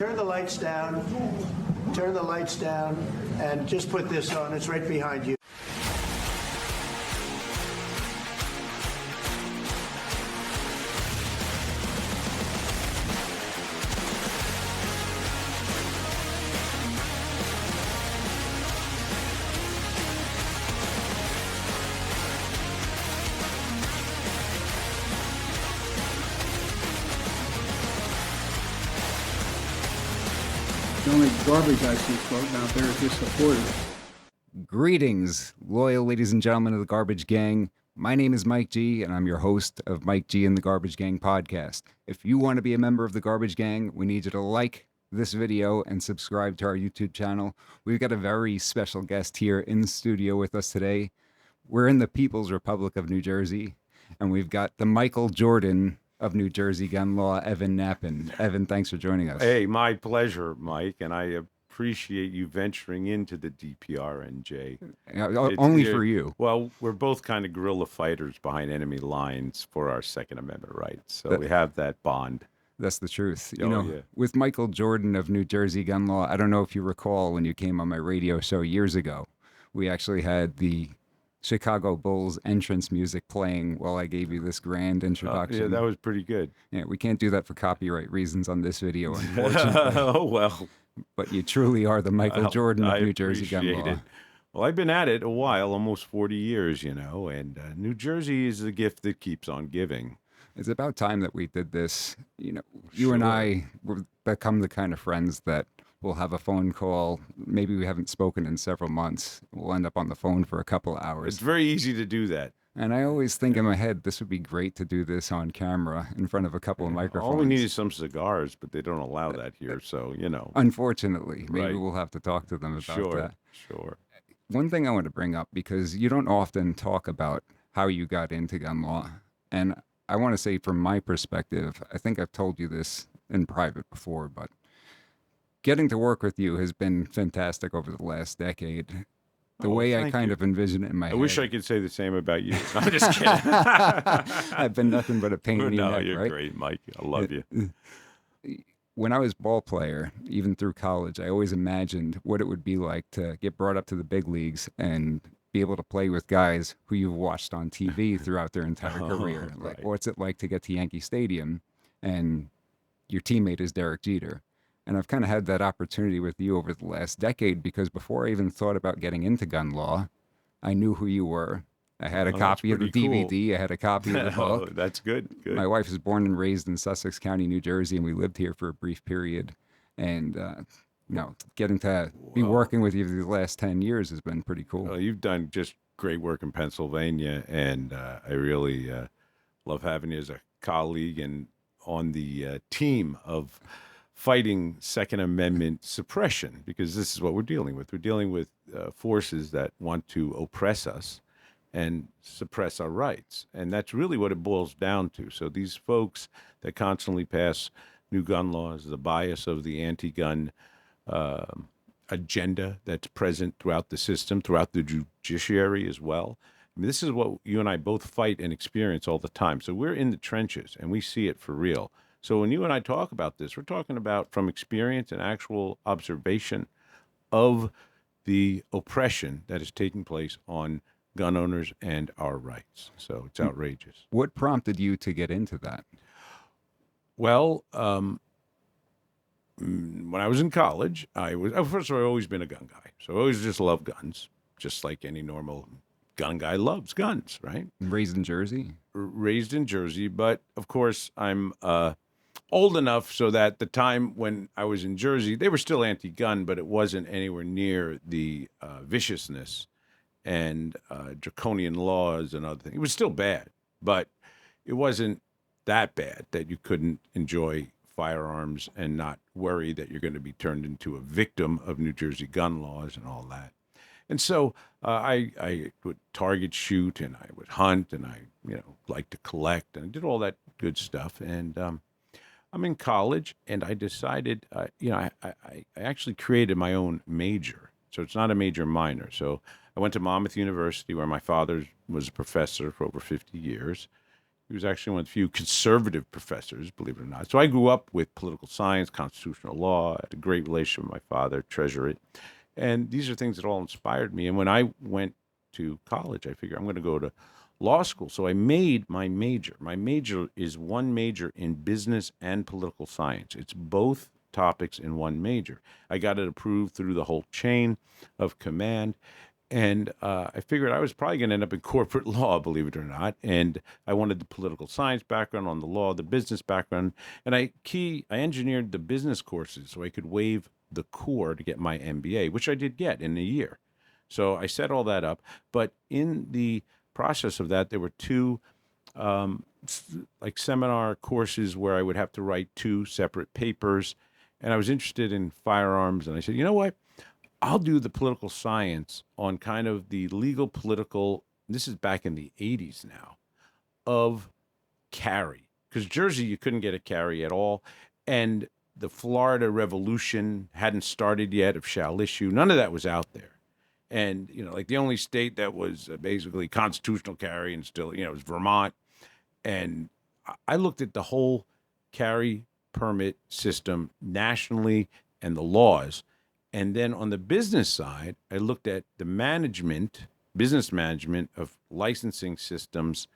Turn the lights down. Turn the lights down and just put this on. It's right behind you. The only garbage I see floating out there is just supporters. Greetings, loyal ladies and gentlemen of the Garbage Gang. My name is Mike G, and I'm your host of Mike G and the Garbage Gang podcast. If you want to be a member of the Garbage Gang, we need you to like this video and subscribe to our YouTube channel. We've got a very special guest here in the studio with us today. We're in the People's Republic of New Jersey, and we've got the Michael Jordan of New Jersey gun law, Evan Nappen. Evan, thanks for joining us. Hey, my pleasure, Mike, and I appreciate you venturing into the DPRNJ. Only for you. Well, we're both kind of guerrilla fighters behind enemy lines for our Second Amendment rights, so we have that bond. That's the truth. Yeah. With Michael Jordan of New Jersey gun law, I don't know if you recall when you came on my radio show years ago, we actually had the Chicago Bulls entrance music playing while I gave you this grand introduction. Yeah, that was pretty good. Yeah, we can't do that for copyright reasons on this video, unfortunately. Oh, well. But you truly are the Michael Jordan of I New Jersey gun appreciate law. it. Well, I've been at it a while, almost 40 years, and New Jersey is the gift that keeps on giving. It's about time that we did this. You Sure. and I will become the kind of friends that we'll have a phone call. Maybe we haven't spoken in several months. We'll end up on the phone for a couple of hours. It's very easy to do that. And I always think in my head, this would be great to do this on camera in front of a couple of microphones. All we need is some cigars, but they don't allow that here, so, Unfortunately, maybe Right. we'll have to talk to them about that. Sure. One thing I want to bring up, because you don't often talk about how you got into gun law. And I want to say from my perspective, I think I've told you this in private before, but getting to work with you has been fantastic over the last decade. The way I kind of envision it in my head. I wish I could say the same about you. I'm just kidding. I've been nothing but a pain in the No, neck, you're right? great, Mike. I love you. When I was ball player, even through college, I always imagined what it would be like to get brought up to the big leagues and be able to play with guys who you've watched on TV throughout their entire career. Like, right. what's it like to get to Yankee Stadium and your teammate is Derek Jeter? And I've kind of had that opportunity with you over the last decade because before I even thought about getting into gun law, I knew who you were. I had a copy of the pretty cool. DVD. I had a copy of the Oh, book. that's good. Good. My wife was born and raised in Sussex County, New Jersey, and we lived here for a brief period. And, getting to be working with you the last 10 years has been pretty cool. Well, you've done just great work in Pennsylvania, and I really love having you as a colleague and on the team of fighting Second Amendment suppression, because this is what we're dealing with. We're dealing with forces that want to oppress us and suppress our rights. And that's really what it boils down to. So these folks that constantly pass new gun laws, the bias of the anti-gun agenda that's present throughout the system, throughout the judiciary as well. I mean, this is what you and I both fight and experience all the time. So we're in the trenches and we see it for real. So when you and I talk about this, we're talking about from experience and actual observation of the oppression that is taking place on gun owners and our rights. So it's outrageous. What prompted you to get into that? Well, when I was in college, first of all, I've always been a gun guy. So I always just loved guns, just like any normal gun guy loves guns, right? Raised in Jersey? Raised in Jersey, but of course I'm old enough so that the time when I was in Jersey, they were still anti-gun, but it wasn't anywhere near the viciousness and draconian laws and other things. It was still bad, but it wasn't that bad that you couldn't enjoy firearms and not worry that you're going to be turned into a victim of New Jersey gun laws and all that. And so I would target shoot and I would hunt and I, like to collect and I did all that good stuff. And I'm in college and I decided, I actually created my own major. So it's not a major minor. So I went to Monmouth University where my father was a professor for over 50 years. He was actually one of the few conservative professors, believe it or not. So I grew up with political science, constitutional law, had a great relationship with my father, treasure it. And these are things that all inspired me. And when I went to college, I figured I'm going to go to law school. So I made my major. My major is one major in business and political science. It's both topics in one major. I got it approved through the whole chain of command. And I figured I was probably going to end up in corporate law, believe it or not. And I wanted the political science background on the law, the business background. And I engineered the business courses so I could waive the core to get my MBA, which I did get in a year. So I set all that up. But in the process of that, there were two like seminar courses where I would have to write two separate papers. And I was interested in firearms. And I said, you know what? I'll do the political science on kind of the legal political, this is back in the 80s now, of carry. Because Jersey, you couldn't get a carry at all. And the Florida Revolution hadn't started yet of shall issue. None of that was out there. And, like the only state that was basically constitutional carry and still, was Vermont. And I looked at the whole carry permit system nationally and the laws. And then on the business side, I looked at the business management of licensing systems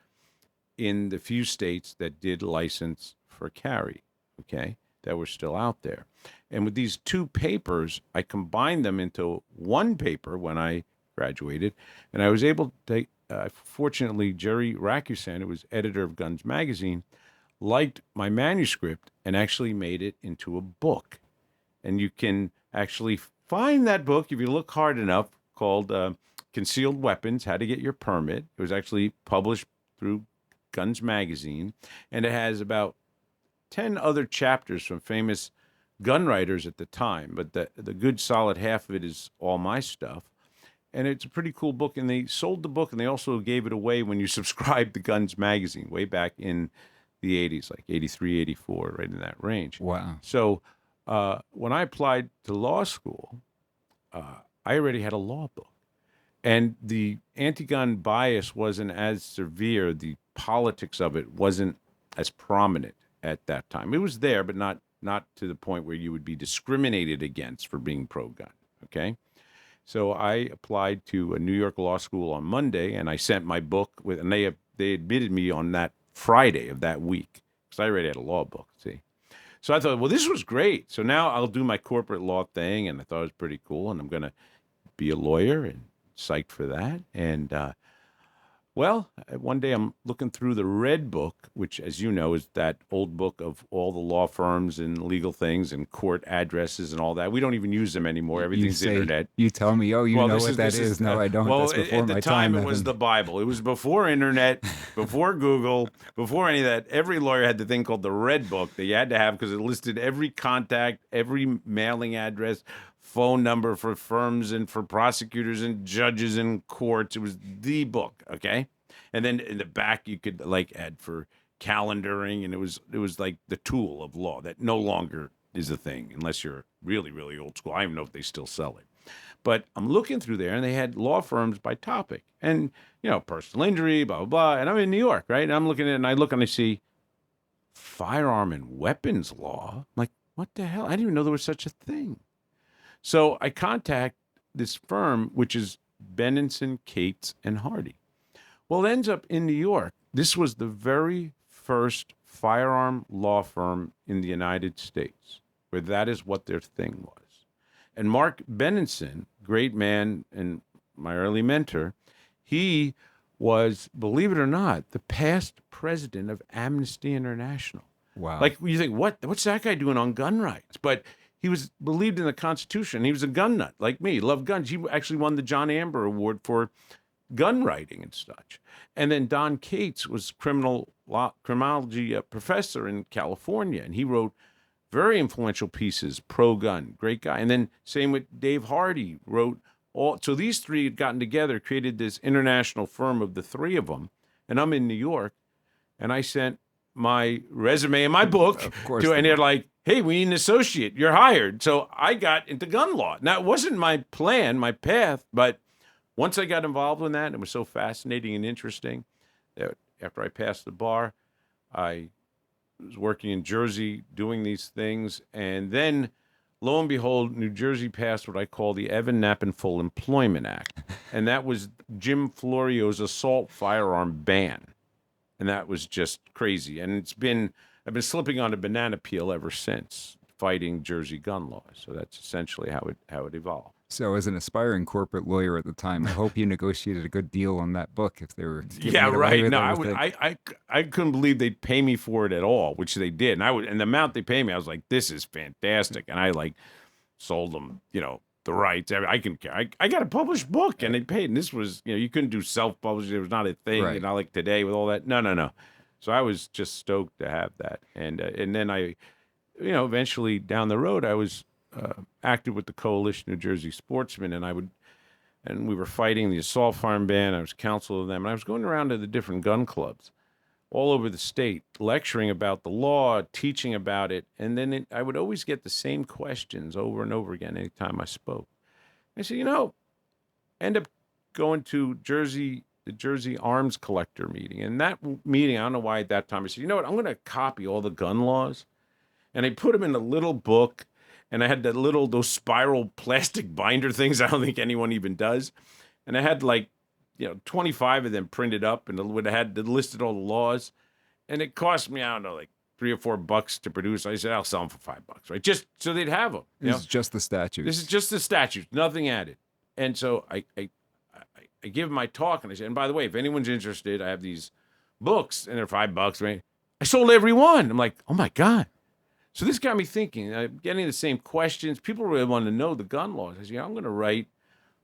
in the few states that did license for carry, okay, that were still out there. And with these two papers, I combined them into one paper when I graduated. And I was able to, fortunately, Jerry Rakusan, who was editor of Guns Magazine, liked my manuscript and actually made it into a book. And you can actually find that book if you look hard enough, called Concealed Weapons, How to Get Your Permit. It was actually published through Guns Magazine, and it has about 10 other chapters from famous gun writers at the time, but the good solid half of it is all my stuff. And it's a pretty cool book, and they sold the book, and they also gave it away when you subscribed to Guns Magazine way back in the 80s, like 83, 84, right in that range. Wow. So when I applied to law school, I already had a law book. And the anti-gun bias wasn't as severe. The politics of it wasn't as prominent at that time. It was there, but not to the point where you would be discriminated against for being pro-gun, okay? So I applied to a New York law school on Monday, and I sent my book, and they admitted me on that Friday of that week, because I already had a law book, see? So I thought, well, this was great. So now I'll do my corporate law thing, and I thought it was pretty cool, and I'm going to be a lawyer, and psyched for that. And, well, one day I'm looking through the Red Book, which, as you know, is that old book of all the law firms and legal things and court addresses and all that. We don't even use them anymore. Everything's internet. You tell me, know what that is. No, I don't. Well, that's before at the my time, it Evan. was the Bible. It was before internet, before Google, before any of that. Every lawyer had the thing called the Red Book that you had to have because it listed every contact, every mailing address, phone number for firms and for prosecutors and judges and courts. It was the book, okay? And then in the back you could add for calendaring, and it was like the tool of law that no longer is a thing unless you're really, really old school. I don't even know if they still sell it. But I'm looking through there, and they had law firms by topic. And, personal injury, blah, blah, blah. And I'm in New York, right? And I'm looking at it, and I look and I see firearm and weapons law. I'm like, what the hell? I didn't even know there was such a thing. So I contact this firm, which is Benenson, Cates, and Hardy. Well, it ends up in New York. This was the very first firearm law firm in the United States, where that is what their thing was. And Mark Benenson, great man and my early mentor, he was, believe it or not, the past president of Amnesty International. Wow. Like, you think, what's that guy doing on gun rights? But he believed in the Constitution. He was a gun nut like me. He loved guns. He actually won the John Amber Award for gun writing and such. And then Don Cates was criminology professor in California, and he wrote very influential pieces, pro-gun, great guy. And then same with Dave Hardy, wrote all. So these three had gotten together, created this international firm of the three of them. And I'm in New York, and I sent my resume and my book to, and they're like, hey, we need an associate. You're hired. So I got into gun law. Now, it wasn't my plan, my path, but once I got involved in that, it was so fascinating and interesting that after I passed the bar, I was working in Jersey doing these things. And then, lo and behold, New Jersey passed what I call the Evan Nappen Full Employment Act. And that was Jim Florio's assault firearm ban. And that was just crazy. And I've been slipping on a banana peel ever since, fighting Jersey gun laws. So that's essentially how it evolved. So, as an aspiring corporate lawyer at the time, I hope you negotiated a good deal on that book if they were giving Yeah, it away right. with No, everything. I couldn't believe they'd pay me for it at all, which they did. And the amount they pay me, I was like, this is fantastic. And I sold them, the rights. I got a published book, and they paid. And this was, you couldn't do self-publishing. It was not a thing, Right. not like today with all that. No. So I was just stoked to have that. And then I, eventually down the road, I was active with the Coalition New Jersey Sportsmen, and we were fighting the assault firearm ban. I was counsel of them, and I was going around to the different gun clubs all over the state, lecturing about the law, teaching about it, and then I would always get the same questions over and over again anytime I spoke. I said, end up going to the Jersey Arms Collector meeting, and that meeting, I don't know why at that time, I said, you know what, I'm going to copy all the gun laws, and I put them in a little book. And I had those spiral plastic binder things I don't think anyone even does. And I had 25 of them printed up, and it had listed all the laws. And it cost me, I don't know, like $3 or $4 to produce. I said, I'll sell them for $5, right? Just so they'd have them. This is just the statutes. This is just the statutes, nothing added. And so I give my talk, and I said, and by the way, if anyone's interested, I have these books, and they're $5, right? I sold every one. I'm like, oh my God. So this got me thinking, getting the same questions. People really want to know the gun laws. I said, I'm going to write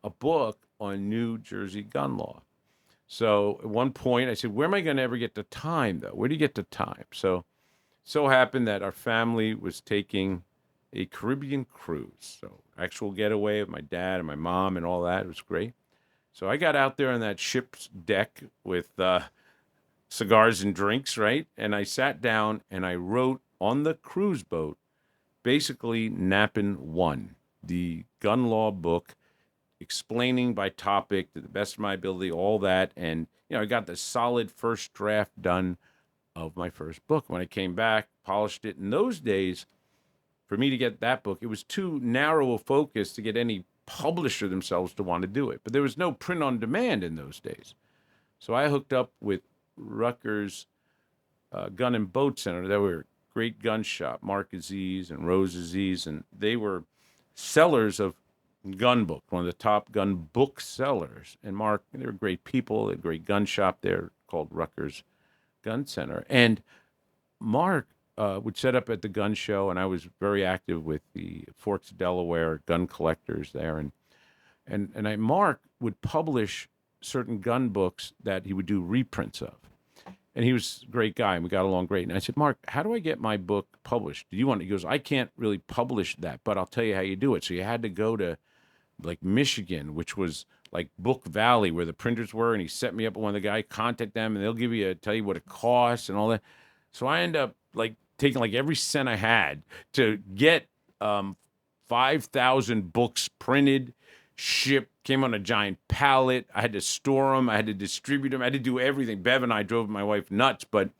a book on New Jersey gun law. So at one point I said, where am I going to ever get the time, though? Where do you get the time? So happened that our family was taking a Caribbean cruise. So actual getaway of my dad and my mom and all that. It was great. So I got out there on that ship's deck with cigars and drinks, right? And I sat down and I wrote on the cruise boat, basically Nappen 1, the gun law book, explaining by topic to the best of my ability, all that. And, I got the solid first draft done of my first book. When I came back, polished it. In those days, for me to get that book, it was too narrow a focus to get any publisher themselves to want to do it. But there was no print on demand in those days. So I hooked up with Rutgers Gun and Boat Center. They were great gun shop, Mark Aziz and Rose Aziz, and they were sellers of gun book, one of the top gun book sellers. And Mark, they were great people. They had a great gun shop there called Rutgers Gun Center. And Mark would set up at the gun show, and I was very active with the Forks, Delaware gun collectors there. And Mark would publish certain gun books that he would do reprints of. And he was a great guy, and we got along great. And I said, Mark, how do I get my book published? Do you want it? He goes, I can't really publish that, but I'll tell you how you do it. So you had to go to, Michigan, which was like Book Valley, where the printers were, and he set me up with one of the guys, contact them, and they'll tell you what it costs and all that. So I end up, taking, every cent I had to get 5,000 books printed, shipped, came on a giant pallet. I had to store them. I had to distribute them. I had to do everything. Bev and I drove my wife nuts, but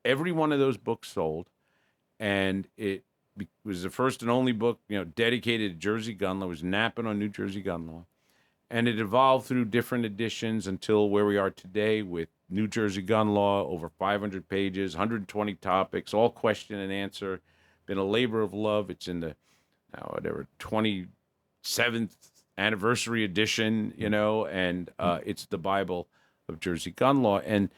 every one of those books sold, and it was the first and only book, dedicated to Jersey gun law. It was Nappen on New Jersey gun law, and it evolved through different editions until where we are today with New Jersey gun law, over 500 pages, 120 topics, all question and answer. Been a labor of love. It's in the 27th anniversary edition, and it's the Bible of Jersey gun law. And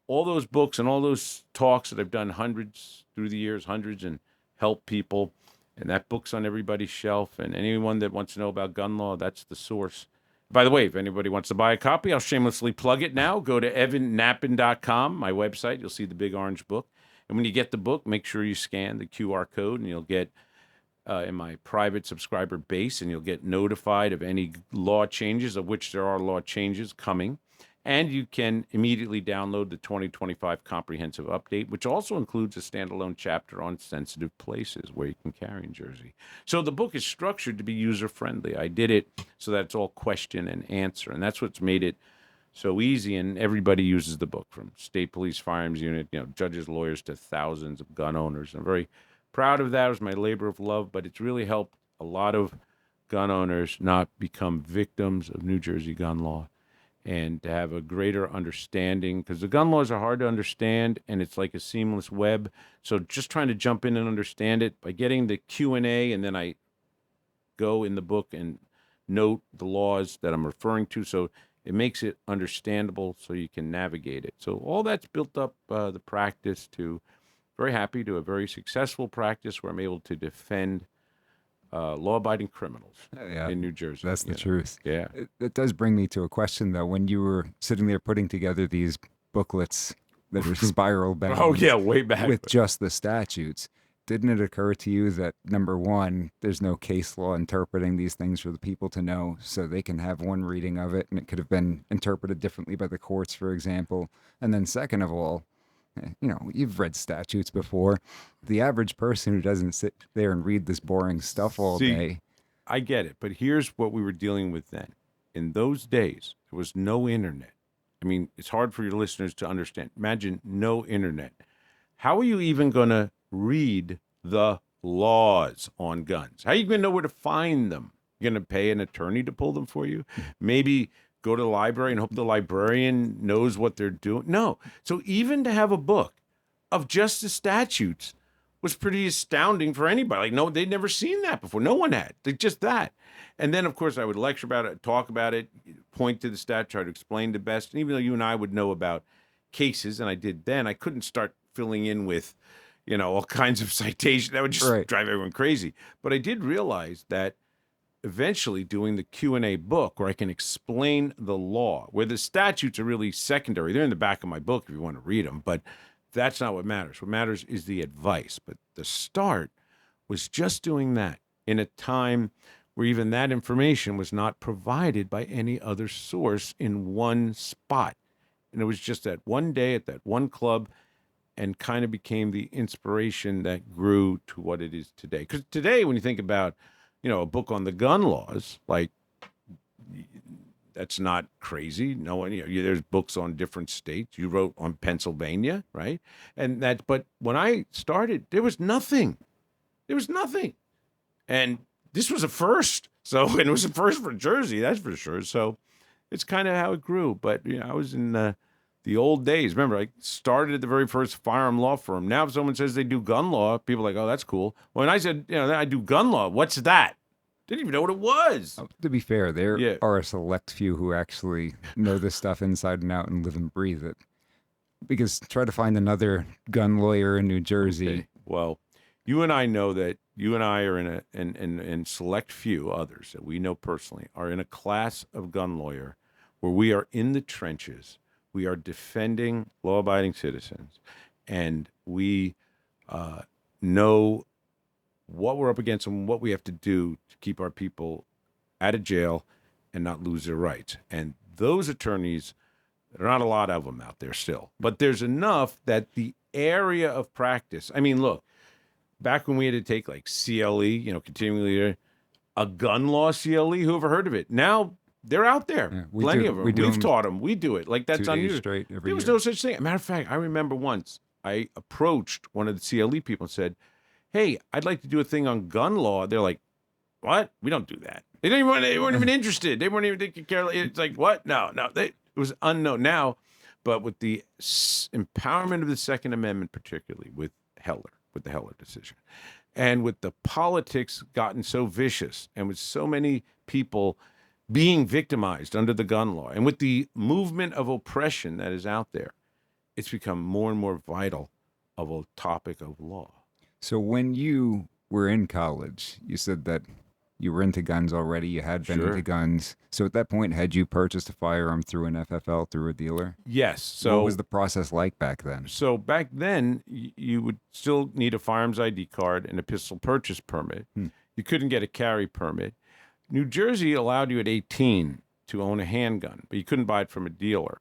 all those books and all those talks that I've done hundreds through the years, and help people. And that book's on everybody's shelf. And anyone that wants to know about gun law, that's the source. By the way, if anybody wants to buy a copy, I'll shamelessly plug it now. Go to evannappen.com, my website. You'll see the big orange book. And when you get the book, make sure you scan the QR code, and you'll get in my private subscriber base, and you'll get notified of any law changes, of which there are law changes coming. And you can immediately download the 2025 Comprehensive Update, which also includes a standalone chapter on sensitive places where you can carry in Jersey. So the book is structured to be user-friendly. I did it so that it's all question and answer, and that's what's made it so easy, and everybody uses the book, from state police firearms unit, judges, lawyers, to thousands of gun owners. I'm very proud of that. It was my labor of love, but it's really helped a lot of gun owners not become victims of New Jersey gun law, and to have a greater understanding, because the gun laws are hard to understand, and it's like a seamless web. So just trying to jump in and understand it by getting the Q&A, and then I go in the book and note the laws that I'm referring to, so it makes it understandable so you can navigate it. So all that's built up the practice to very happy to a very successful practice where I'm able to defend law-abiding criminals Yeah, in New Jersey. that's the truth. Yeah. It does bring me to a question, though. When you were sitting there putting together these booklets that were spiral bound Oh, yeah, way back. with just the statutes, didn't it occur to you that, number one, there's no case law interpreting these things for the people to know, so they can have one reading of it, and it could have been interpreted differently by the courts, for example? And then second of all, you've read statutes before. The average person who doesn't sit there and read this boring stuff all day. I get it, but here's what we were dealing with then. In those days, there was no internet. I mean, it's hard for your listeners to understand. Imagine no internet. How are you even going to read the laws on guns? How are you going to know where to find them? You're going to pay an attorney to pull them for you? Maybe go to the library and hope the librarian knows what they're doing? No. So even to have a book of just the statutes was pretty astounding for anybody. Like, no, they'd never seen that before. No one had. Just that. And then, of course, I would lecture about it, talk about it, point to the statute, try to explain the best. And even though you and I would know about cases, and I did then, I couldn't start filling in with, all kinds of citations. That would just drive everyone crazy. But I did realize that eventually doing the Q&A book, where I can explain the law, where the statutes are really secondary. They're in the back of my book if you want to read them, but that's not what matters. What matters is the advice. But the start was just doing that in a time where even that information was not provided by any other source in one spot. And it was just that one day at that one club, and kind of became the inspiration that grew to what it is today. Because today, when you think about, a book on the gun laws, like, that's not crazy. No one, there's books on different states. You wrote on Pennsylvania, right? But when I started, there was nothing. There was nothing. And this was a first. And it was a first for Jersey, that's for sure. So it's kind of how it grew. But, I was in the old days. Remember, I started at the very first firearm law firm. Now if someone says they do gun law, people are like, oh, that's cool. When I said, I do gun law, what's that? Didn't even know what it was. To be fair, there are a select few who actually know this stuff inside and out and live and breathe it. Because try to find another gun lawyer in New Jersey. Okay. Well, you and I know that you and I are and select few others that we know personally are in a class of gun lawyer where we are in the trenches. We are defending law-abiding citizens, and we know what we're up against and what we have to do to keep our people out of jail and not lose their rights. And those attorneys, there are not a lot of them out there still, but there's enough that the area of practice, I mean, look, back when we had to take like CLE, continually, a gun law CLE, who ever heard of it? Now they're out there. Yeah, Plenty of them. We've taught them. We do it. Like, that's 2 days unusual. straight every There was year. no such thing. As a matter of fact, I remember once I approached one of the CLE people and said, hey, I'd like to do a thing on gun law. They're like, what? We don't do that. They weren't even interested. They weren't even taking care of it. It's like, what? No. It was unknown. Now, but with the empowerment of the Second Amendment, particularly with the Heller decision, and with the politics gotten so vicious, and with so many people being victimized under the gun law, and with the movement of oppression that is out there, it's become more and more vital of a topic of law. So when you were in college, you said that you were into guns already. You had been into guns. So at that point, had you purchased a firearm through an FFL, through a dealer? Yes. So what was the process like back then? So back then, you would still need a firearms ID card and a pistol purchase permit. You couldn't get a carry permit. New Jersey allowed you at 18 to own a handgun, but you couldn't buy it from a dealer.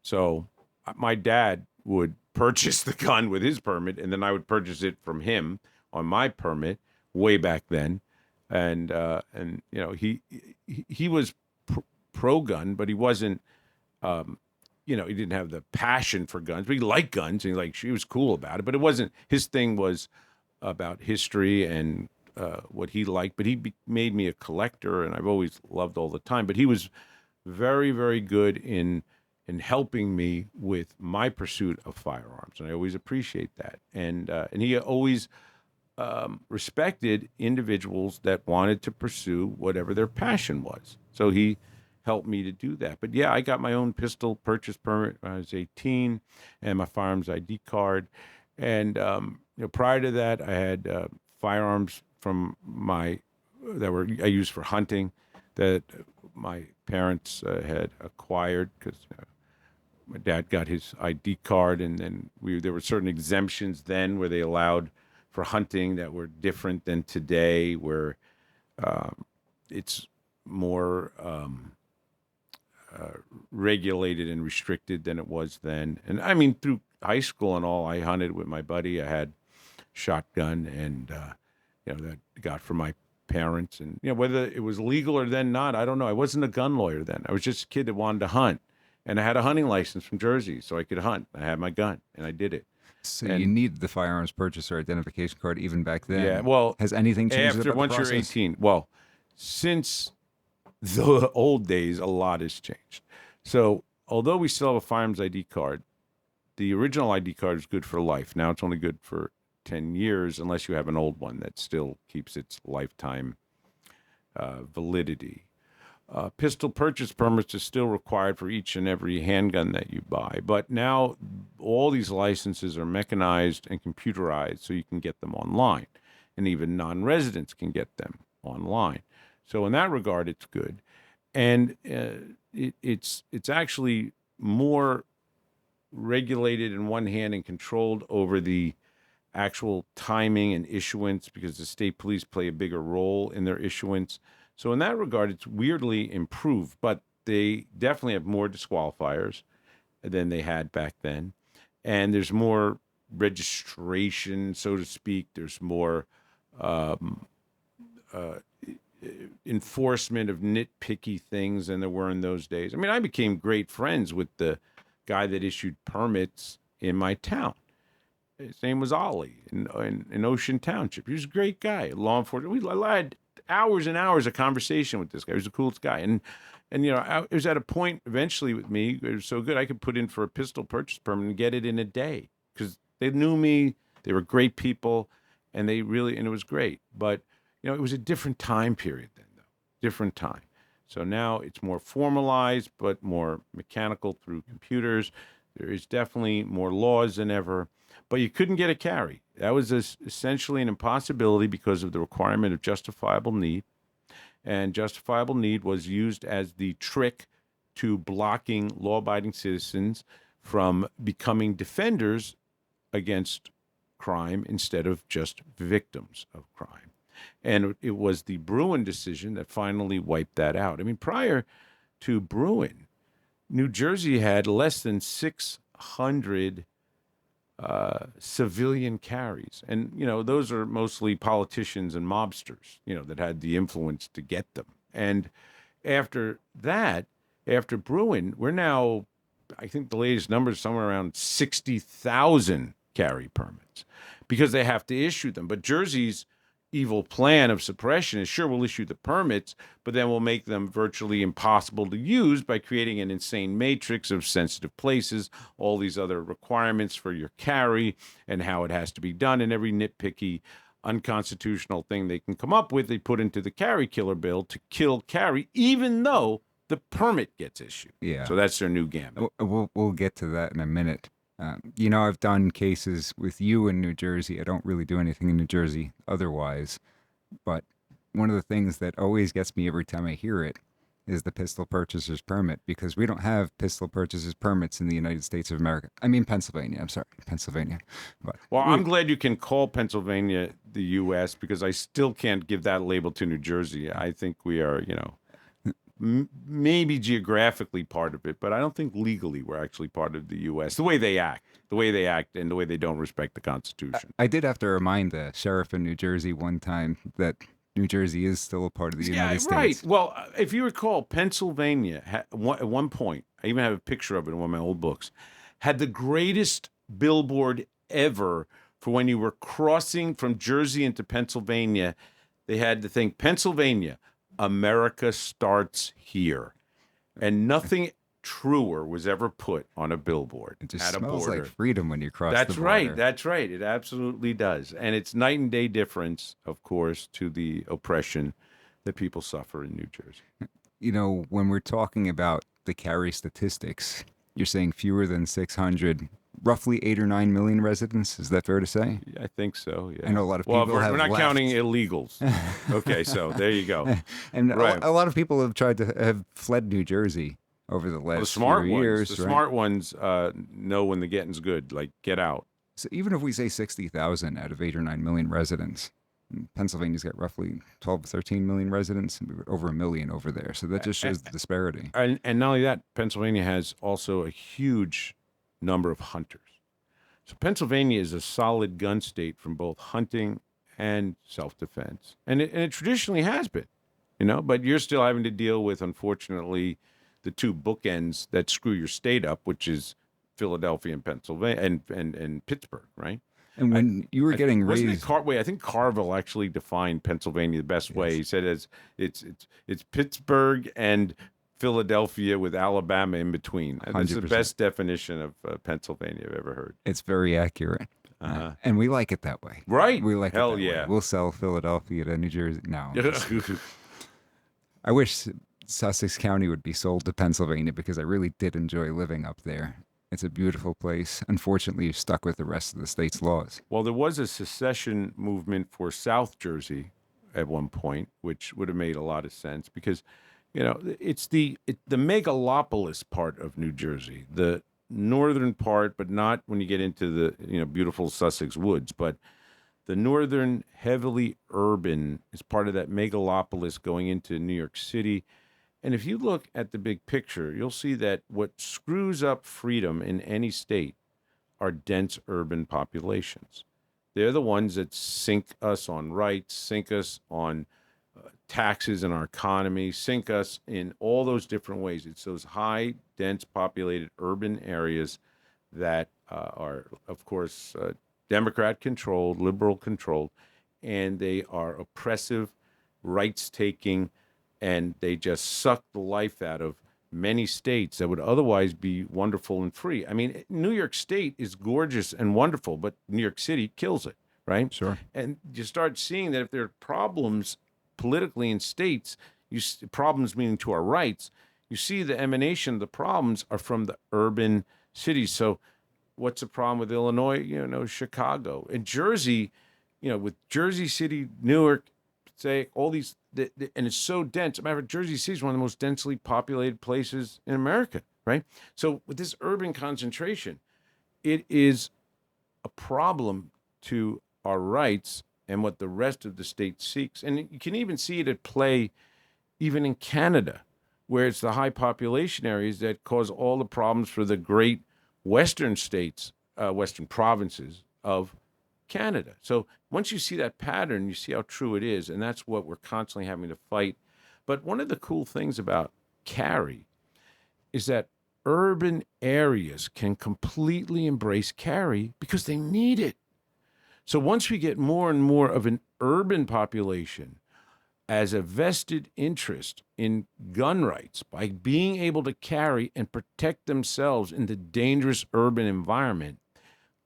So my dad would purchase the gun with his permit, and then I would purchase it from him on my permit way back then. And he was pro gun, but he wasn't you know, he didn't have the passion for guns, but he liked guns and he was cool about it. But it wasn't, his thing was about history and what he liked. But made me a collector, and I've always loved all the time. But he was very, very good in helping me with my pursuit of firearms, and I always appreciate that. And he always respected individuals that wanted to pursue whatever their passion was. So he helped me to do that. But yeah, I got my own pistol purchase permit when I was 18, and my firearms ID card. And prior to that, I had firearms from I used for hunting that my parents had acquired because my dad got his ID card, and then there were certain exemptions then where they allowed for hunting that were different than today, where it's more regulated and restricted than it was then. And I mean, through high school and all, I hunted with my buddy. I had shotgun, and that I got from my parents. And whether it was legal or then not, I don't know. I wasn't a gun lawyer then. I was just a kid that wanted to hunt, and I had a hunting license from Jersey, so I could hunt. I had my gun, and I did it. So you needed the firearms purchaser identification card even back then. Yeah, well, has anything changed after about the once you're process? 18? Well, since the old days, a lot has changed. So although we still have a firearms ID card, the original ID card is good for life. Now it's only good for 10 years unless you have an old one that still keeps its lifetime validity. Pistol purchase permits are still required for each and every handgun that you buy. But now all these licenses are mechanized and computerized, so you can get them online. And even non-residents can get them online. So in that regard, it's good. And it's actually more regulated in one hand and controlled over the actual timing and issuance, because the state police play a bigger role in their issuance. So in that regard, it's weirdly improved, but they definitely have more disqualifiers than they had back then. And there's more registration, so to speak. There's more enforcement of nitpicky things than there were in those days. I mean, I became great friends with the guy that issued permits in my town. His name was Ollie in Ocean Township. He was a great guy, law enforcement. I had hours and hours of conversation with this guy. He was the coolest guy. And it was at a point eventually with me, it was so good, I could put in for a pistol purchase permit and get it in a day because they knew me. They were great people, and it was great. But, it was a different time period then, though. Different time. So now it's more formalized, but more mechanical through computers. There is definitely more laws than ever. But you couldn't get a carry. That was essentially an impossibility because of the requirement of justifiable need. And justifiable need was used as the trick to blocking law-abiding citizens from becoming defenders against crime instead of just victims of crime. And it was the Bruen decision that finally wiped that out. I mean, prior to Bruen, New Jersey had less than 600 civilian carries. And, those are mostly politicians and mobsters, that had the influence to get them. And after that, after Bruen, we're now, I think the latest number is somewhere around 60,000 carry permits because they have to issue them. But Jersey's evil plan of suppression is, sure, we'll issue the permits, but then we'll make them virtually impossible to use by creating an insane matrix of sensitive places, all these other requirements for your carry and how it has to be done, and every nitpicky unconstitutional thing they can come up with, they put into the carry killer bill to kill carry, even though the permit gets issued. Yeah. So that's their new gambit. We'll get to that in a minute. I've done cases with you in New Jersey. I don't really do anything in New Jersey otherwise. But one of the things that always gets me every time I hear it is the pistol purchaser's permit, because we don't have pistol purchaser's permits in the United States of America. I mean, Pennsylvania. I'm sorry, Pennsylvania. But I'm glad you can call Pennsylvania the U.S. because I still can't give that label to New Jersey. I think we are, maybe geographically part of it, but I don't think legally we're actually part of the U.S. The way they act, and the way they don't respect the Constitution. I did have to remind the sheriff in New Jersey one time that New Jersey is still a part of the United States. Right. Well, if you recall, Pennsylvania at one point I even have a picture of it in one of my old books, had the greatest billboard ever for when you were crossing from Jersey into Pennsylvania. They had the thing, Pennsylvania, America starts here. And nothing truer was ever put on a billboard It just at a smells border. like freedom when you cross That's the right. border. That's right. It absolutely does. And it's night and day difference, of course, to the oppression that people suffer in New Jersey. You know, when we're talking about the carry statistics, you're saying fewer than 600, roughly 8 or 9 million residents. Is that fair to say? I think so. Yeah. I know a lot of Well, people we're have not left. counting illegals. Okay, so there you go. And Right. a lot of people have tried to have fled New Jersey over the last The smart few ones, years. the right? smart ones know when the getting's good. Like, get out. So even if we say 60,000 out of 8 or 9 million residents, Pennsylvania's got roughly 12 or 13 million residents, and we've got over a million over there. So that just shows the disparity. And not only that, Pennsylvania has also a huge number of hunters. So Pennsylvania is a solid gun state from both hunting and self-defense. And it traditionally has been, but you're still having to deal with, unfortunately, the two bookends that screw your state up, which is Philadelphia and Pennsylvania and Pittsburgh, right? And when you were getting Wasn't raised, it I think Carville actually defined Pennsylvania the best way. He said it's Pittsburgh and Philadelphia with Alabama in between. That's the 100%. best definition of Pennsylvania I've ever heard. it's very accurate. And we like it that way. Right. We like Hell it that yeah. way. We'll sell Philadelphia to New Jersey. No. I wish Sussex County would be sold to Pennsylvania because I really did enjoy living up there. It's a beautiful place. Unfortunately, you're stuck with the rest of the state's laws. Well, there was a secession movement for South Jersey at one point, which would have made a lot of sense because, it's the megalopolis part of New Jersey, the northern part, but not when you get into the beautiful Sussex woods, but the northern heavily urban is part of that megalopolis going into New York City. And if you look at the big picture, you'll see that what screws up freedom in any state are dense urban populations. They're the ones that sink us on rights, sink us on taxes in our economy, sink us in all those different ways. It's those high, dense, populated urban areas that are, of course, Democrat-controlled, liberal-controlled, and they are oppressive, rights-taking, and they just suck the life out of many states that would otherwise be wonderful and free. I mean, New York State is gorgeous and wonderful, but New York City kills it, right? Sure. And you start seeing that if there are problems politically in states, problems meaning to our rights, you see the emanation of the problems are from the urban cities. So what's the problem with Illinois? Chicago. And Jersey, with Jersey City, Newark, say all these, and it's so dense. Matter of fact, Jersey City is one of the most densely populated places in America, right? So with this urban concentration, it is a problem to our rights and what the rest of the state seeks. And you can even see it at play even in Canada, where it's the high population areas that cause all the problems for the great western states, western provinces of Canada. So once you see that pattern, you see how true it is, and that's what we're constantly having to fight. But one of the cool things about carry is that urban areas can completely embrace carry because they need it. So once we get more and more of an urban population as a vested interest in gun rights by being able to carry and protect themselves in the dangerous urban environment,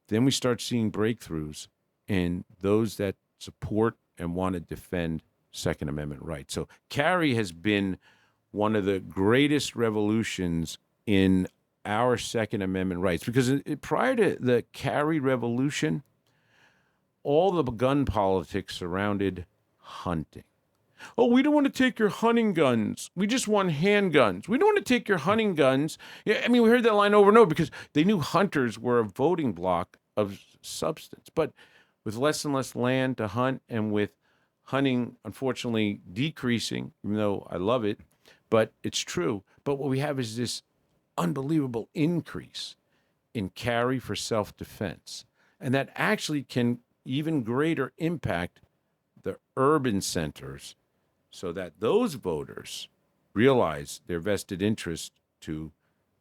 then we start seeing breakthroughs in those that support and want to defend Second Amendment rights. So carry has been one of the greatest revolutions in our Second Amendment rights because prior to the carry revolution, all the gun politics surrounded hunting. Oh, we don't want to take your hunting guns. We just want handguns. We don't want to take your hunting guns. Yeah, I mean, we heard that line over and over because they knew hunters were a voting block of substance. But with less and less land to hunt and with hunting, unfortunately, decreasing, even though I love it, but it's true. But what we have is this unbelievable increase in carry for self-defense. And that actually can even greater impact the urban centers so that those voters realize their vested interest to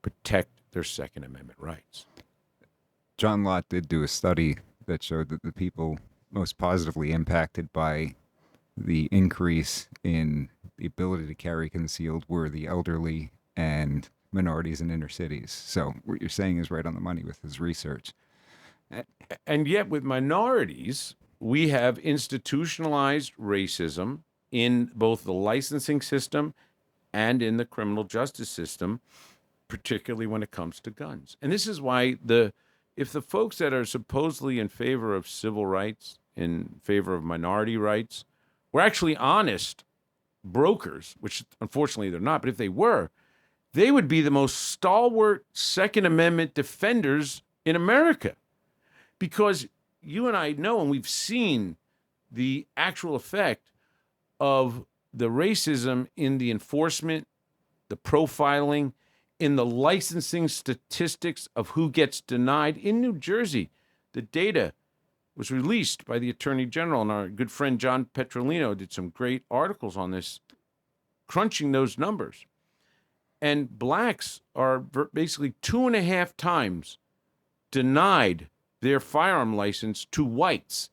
protect their Second Amendment rights. John Lott did do a study that showed that the people most positively impacted by the increase in the ability to carry concealed were the elderly and minorities in inner cities. So what you're saying is right on the money with his research. And yet, with minorities, we have institutionalized racism in both the licensing system and in the criminal justice system, particularly when it comes to guns. And this is why if the folks that are supposedly in favor of civil rights, in favor of minority rights, were actually honest brokers, which unfortunately they're not, but if they were, they would be the most stalwart Second Amendment defenders in America. Because you and I know, and we've seen the actual effect of the racism in the enforcement, the profiling, in the licensing statistics of who gets denied. In New Jersey, the data was released by the Attorney General, and our good friend John Petrolino did some great articles on this, crunching those numbers. And blacks are basically 2.5 times denied their firearm license to whites.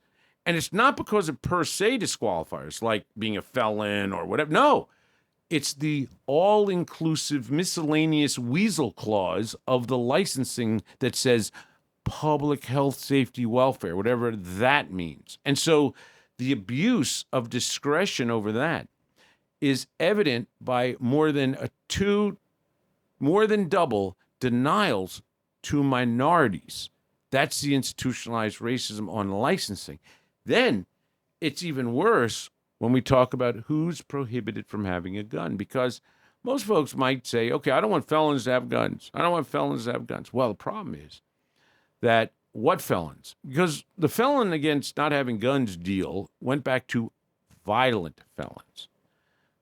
And it's not because of per se disqualifiers, like being a felon or whatever. No, it's the all-inclusive miscellaneous weasel clause of the licensing that says public health, safety, welfare, whatever that means. And so the abuse of discretion over that is evident by more than double denials to minorities. That's the institutionalized racism on licensing. Then it's even worse when we talk about who's prohibited from having a gun, because most folks might say, okay, I don't want felons to have guns. I don't want felons to have guns. Well, the problem is that what felons? Because the felon against not having guns deal went back to violent felons.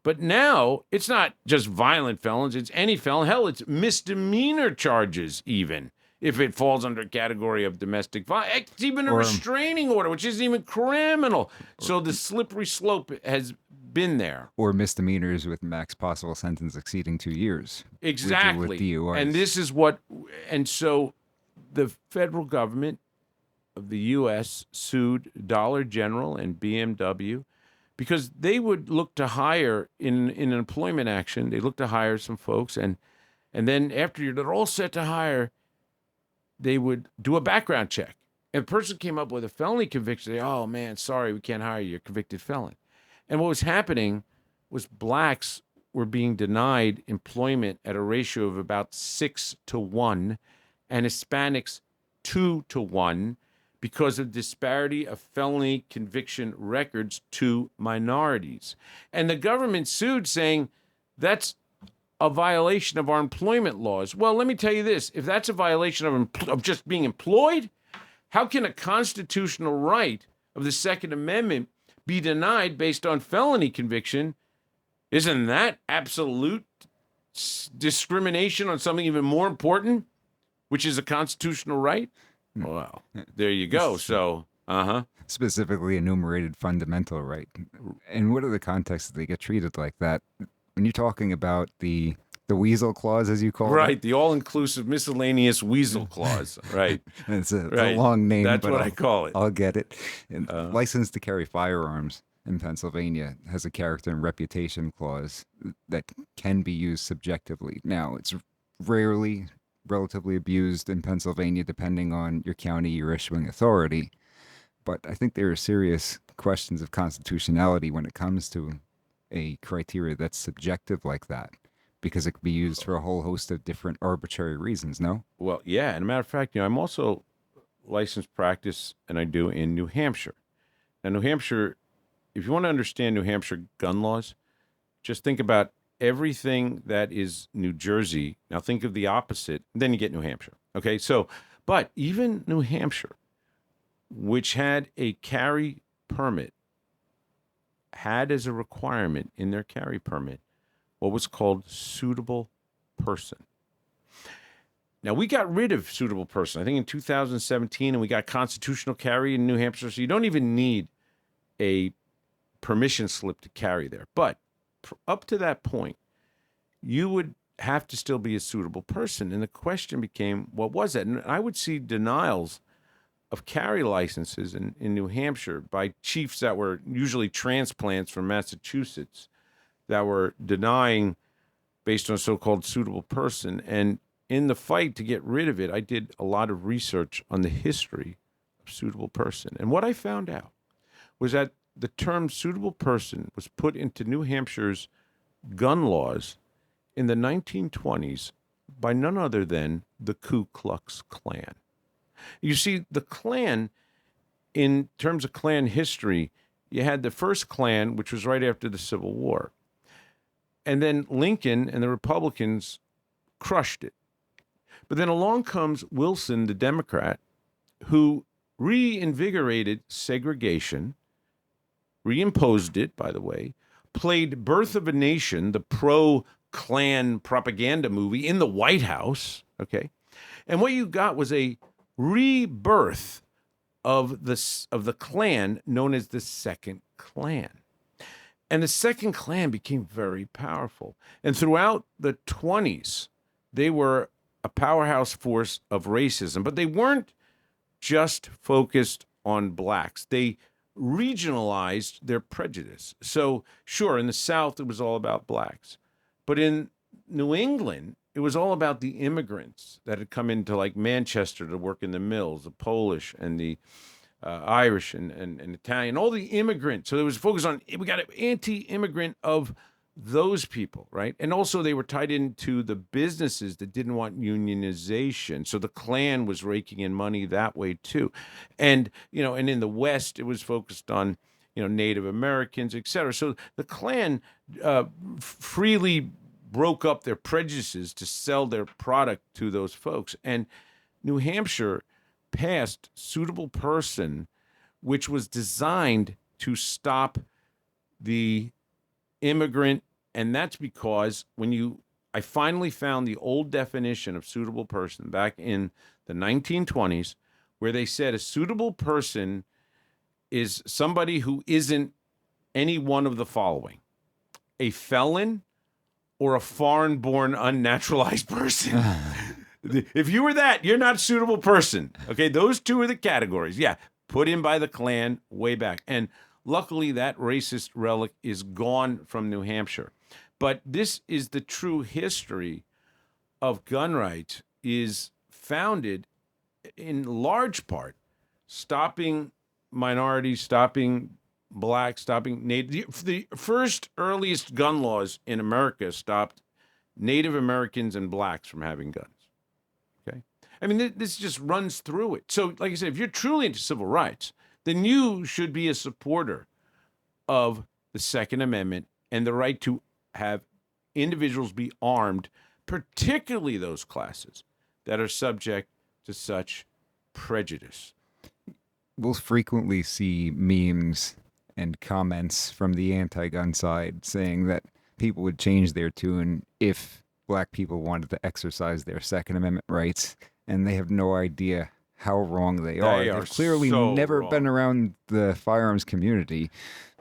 But now it's not just violent felons, it's any felon. Hell, it's misdemeanor charges even, if it falls under a category of domestic violence. It's even a restraining order, which isn't even criminal. So the slippery slope has been there. Or misdemeanors with max possible sentence exceeding 2 years. Exactly. With DUIs. And this is and so the federal government of the U.S. sued Dollar General and BMW because they would look to hire in an employment action. They look to hire some folks, and then after they're all set to hire, they would do a background check. And the person came up with a felony conviction. They, oh man, sorry, we can't hire you. You're a convicted felon. And what was happening was blacks were being denied employment at a ratio of about 6 to 1, and Hispanics 2 to 1, because of disparity of felony conviction records to minorities. And the government sued, saying that's a violation of our employment laws. Well, let me tell you this. If that's a violation of just being employed, how can a constitutional right of the Second Amendment be denied based on felony conviction? Isn't that absolute discrimination on something even more important, which is a constitutional right? Well, there you go. So, Specifically enumerated fundamental right. And what are the contexts that they get treated like that? When you're talking about the weasel clause, as you call it. Right, the all-inclusive miscellaneous weasel clause. Right. It's a long name. That's but what I call it. I'll get it. License to carry firearms in Pennsylvania has a character and reputation clause that can be used subjectively. Now, it's rarely relatively abused in Pennsylvania, depending on your county, your issuing authority. But I think there are serious questions of constitutionality when it comes to a criteria that's subjective like that, because it could be used for a whole host of different arbitrary reasons, no? Well, yeah. And a matter of fact, I'm also licensed practice, and I do in New Hampshire. Now, New Hampshire, if you want to understand New Hampshire gun laws, just think about everything that is New Jersey. Now think of the opposite, then you get New Hampshire. Okay, so, but even New Hampshire, which had a carry permit, had as a requirement in their carry permit what was called suitable person. Now, we got rid of suitable person, I think in 2017, and we got constitutional carry in New Hampshire, so you don't even need a permission slip to carry there. But up to that point, you would have to still be a suitable person. And the question became, what was that? And I would see denials of carry licenses in New Hampshire by chiefs that were usually transplants from Massachusetts that were denying based on a so-called suitable person. And in the fight to get rid of it, I did a lot of research on the history of suitable person. And what I found out was that the term suitable person was put into New Hampshire's gun laws in the 1920s by none other than the Ku Klux Klan. You see, the Klan, in terms of Klan history, you had the first Klan, which was right after the Civil War. And then Lincoln and the Republicans crushed it. But then along comes Wilson, the Democrat, who reinvigorated segregation, reimposed it, by the way, played Birth of a Nation, the pro-Klan propaganda movie, in the White House, okay? And what you got was a rebirth of the Klan known as the Second Klan. And the Second Klan became very powerful. And throughout the 20s, they were a powerhouse force of racism, but they weren't just focused on blacks. They regionalized their prejudice. So sure, in the South, it was all about blacks. But in New England, it was all about the immigrants that had come into like Manchester to work in the mills, the Polish and the Irish and Italian, all the immigrants. So there was focus on, we got an anti-immigrant of those people, right? And also they were tied into the businesses that didn't want unionization. So the Klan was raking in money that way too. And, and in the West, it was focused on, Native Americans, et cetera. So the Klan freely broke up their prejudices to sell their product to those folks. And New Hampshire passed suitable person, which was designed to stop the immigrant. And that's because I finally found the old definition of suitable person back in the 1920s, where they said a suitable person is somebody who isn't any one of the following: a felon or a foreign-born unnaturalized person. If you were that, you're not a suitable person. Okay, those two are the categories. Yeah, put in by the Klan way back. And luckily, that racist relic is gone from New Hampshire. But this is the true history of gun rights, is founded in large part stopping minorities, stopping blacks, stopping Native. The first earliest gun laws in America stopped Native Americans and blacks from having guns. Okay, I mean, this just runs through it. So, like I said, if you're truly into civil rights, then you should be a supporter of the Second Amendment and the right to have individuals be armed, particularly those classes that are subject to such prejudice. We'll frequently see memes and comments from the anti-gun side saying that people would change their tune if black people wanted to exercise their Second Amendment rights, and they have no idea how wrong they are. They've clearly never been around the firearms community,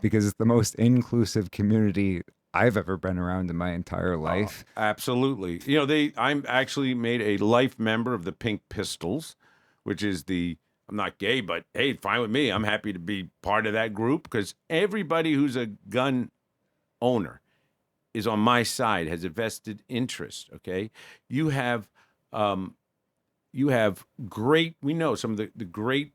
because it's the most inclusive community I've ever been around in my entire life. Absolutely. I'm actually made a life member of the Pink Pistols, which is I'm not gay, but hey, fine with me. I'm happy to be part of that group, because everybody who's a gun owner is on my side, has a vested interest. Okay, you have great. We know some of the great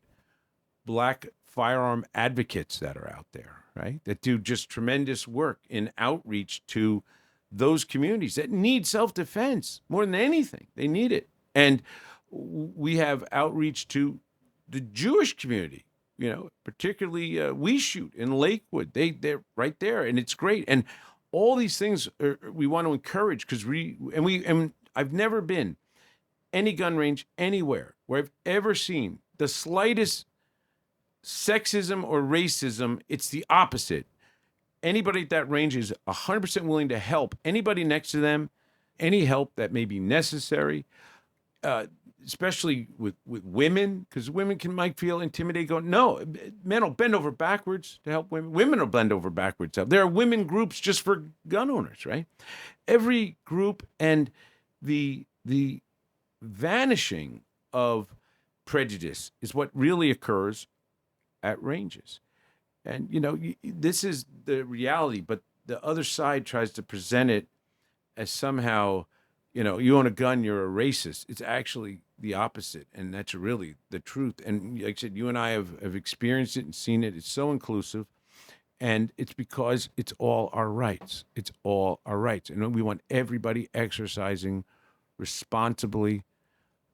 black firearm advocates that are out there, right? That do just tremendous work in outreach to those communities that need self-defense more than anything. They need it, and we have outreach to the Jewish community, particularly We Shoot in Lakewood. They're right there, and it's great. And all these things we want to encourage, because I've never been any gun range anywhere where I've ever seen the slightest sexism or racism. It's the opposite. Anybody at that range is 100% willing to help anybody next to them, any help that may be necessary. especially with women, because women might feel intimidated. Going, no, men will bend over backwards to help women. Women will bend over backwards to help. There are women groups just for gun owners, right? Every group, and the vanishing of prejudice is what really occurs at ranges. And, this is the reality, but the other side tries to present it as somehow, you own a gun, you're a racist. It's actually the opposite, and that's really the truth. And like I said, you and I have experienced it and seen it. It's so inclusive, and it's because it's all our rights. It's all our rights. And we want everybody exercising responsibly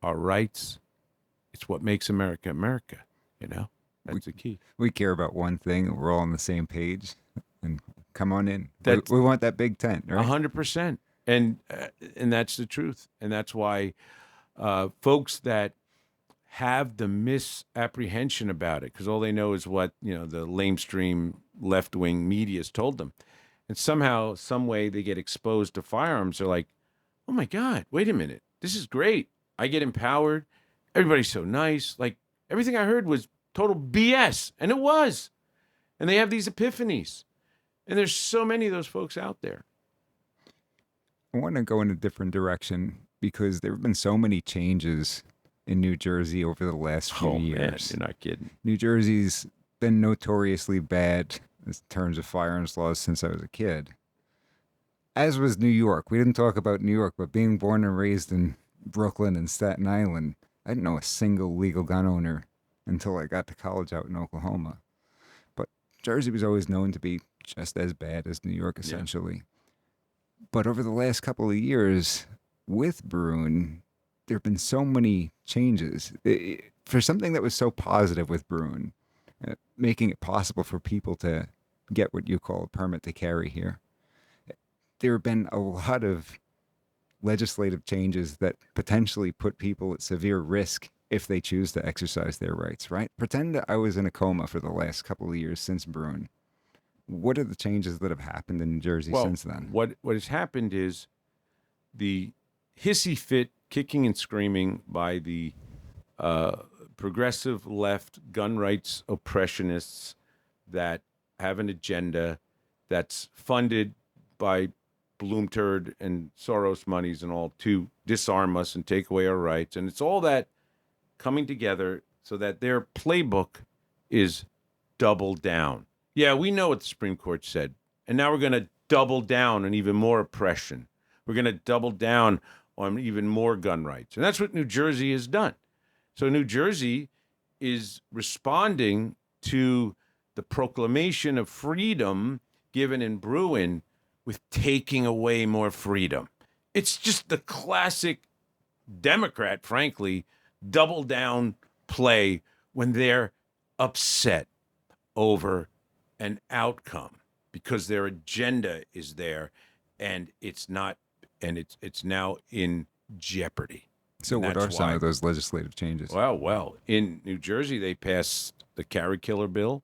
our rights. It's what makes America America, That's the key. We care about one thing, and we're all on the same page. And come on in. That's- We want that big tent, right? 100%. And that's the truth. And that's why folks that have the misapprehension about it, because all they know is what, the lamestream left-wing media has told them. And somehow, some way they get exposed to firearms. They're like, oh my God, wait a minute. This is great. I get empowered. Everybody's so nice. Like, everything I heard was total BS. And it was. And they have these epiphanies. And there's so many of those folks out there. I want to go in a different direction because there have been so many changes in New Jersey over the last few years. Man, you're not kidding. New Jersey's been notoriously bad in terms of firearms laws since I was a kid. As was New York. We didn't talk about New York, but being born and raised in Brooklyn and Staten Island, I didn't know a single legal gun owner until I got to college out in Oklahoma. But Jersey was always known to be just as bad as New York, essentially. Yeah. But over the last couple of years, with Bruen, there have been so many changes. For something that was so positive with Bruen, making it possible for people to get what you call a permit to carry here, there have been a lot of legislative changes that potentially put people at severe risk if they choose to exercise their rights, right? Pretend that I was in a coma for the last couple of years since Bruen. What are the changes that have happened in New Jersey since then? What has happened is the hissy fit kicking and screaming by the progressive left gun rights oppressionists that have an agenda that's funded by Bloomturd and Soros monies and all to disarm us and take away our rights. And it's all that coming together so that their playbook is double down. Yeah, we know what the Supreme Court said. And now we're going to double down on even more oppression. We're going to double down on even more gun rights. And that's what New Jersey has done. So New Jersey is responding to the proclamation of freedom given in Bruen with taking away more freedom. It's just the classic Democrat, frankly, double down play when they're upset over an outcome because their agenda is there and it's not, and it's now in jeopardy. So what are some of those legislative changes? Well, in New Jersey, they passed the carry killer bill,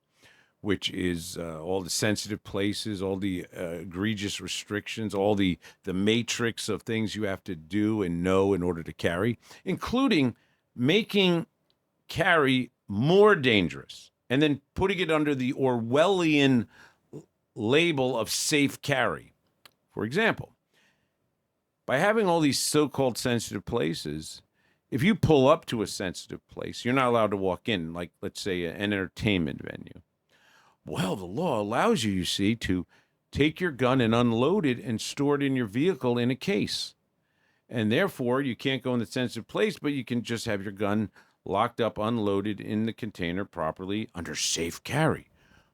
which is all the sensitive places, all the egregious restrictions, all the matrix of things you have to do and know in order to carry, including making carry more dangerous and then putting it under the Orwellian label of safe carry. For example, by having all these so-called sensitive places, if you pull up to a sensitive place, you're not allowed to walk in, like, let's say, an entertainment venue. Well, the law allows you, you see, to take your gun and unload it and store it in your vehicle in a case. And therefore, you can't go in the sensitive place, but you can just have your gun locked up, unloaded in the container properly under safe carry.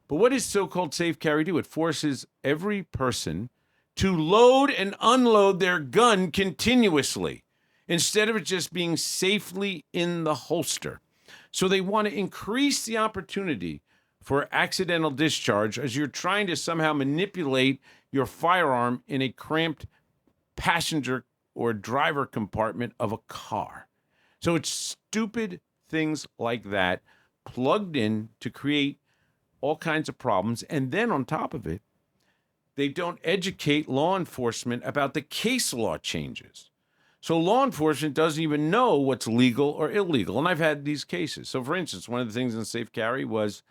But what does so-called safe carry do? It forces every person to load and unload their gun continuously instead of it just being safely in the holster. So they want to increase the opportunity for accidental discharge as you're trying to somehow manipulate your firearm in a cramped passenger or driver compartment of a car. So it's stupid things like that plugged in to create all kinds of problems. And then on top of it, they don't educate law enforcement about the case law changes. So law enforcement doesn't even know what's legal or illegal. And I've had these cases. So, for instance, one of the things in safe carry was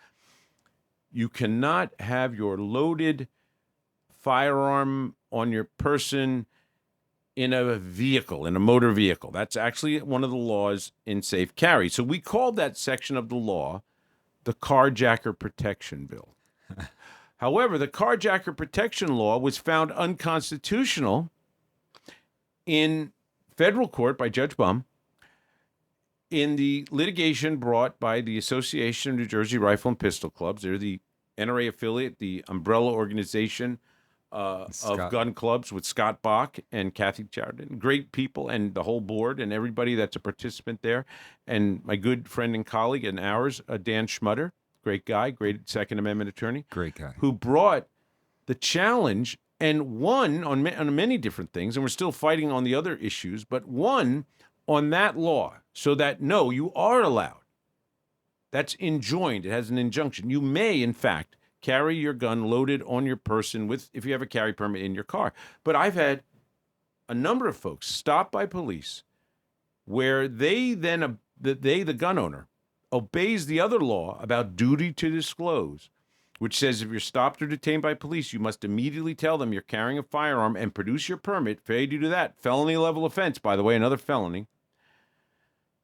you cannot have your loaded firearm on your person in a vehicle, in a motor vehicle. That's actually one of the laws in safe carry. So we called that section of the law the Carjacker Protection Bill. However, the Carjacker Protection Law was found unconstitutional in federal court by Judge Bum in the litigation brought by the Association of New Jersey Rifle and Pistol Clubs. They're the NRA affiliate, the umbrella organization of gun clubs with Scott Bach and Kathy Chariton. Great people, and the whole board and everybody that's a participant there. And my good friend and colleague and ours, Dan Schmutter, great guy, great Second Amendment attorney. Great guy. Who brought the challenge and won on many different things, and we're still fighting on the other issues, but won on that law so that, no, you are allowed. That's enjoined. It has an injunction. You may, in fact, carry your gun loaded on your person if you have a carry permit in your car. But I've had a number of folks stopped by police where they then, the gun owner, obeys the other law about duty to disclose, which says if you're stopped or detained by police, you must immediately tell them you're carrying a firearm and produce your permit. Failure to do that, felony level offense, by the way, another felony.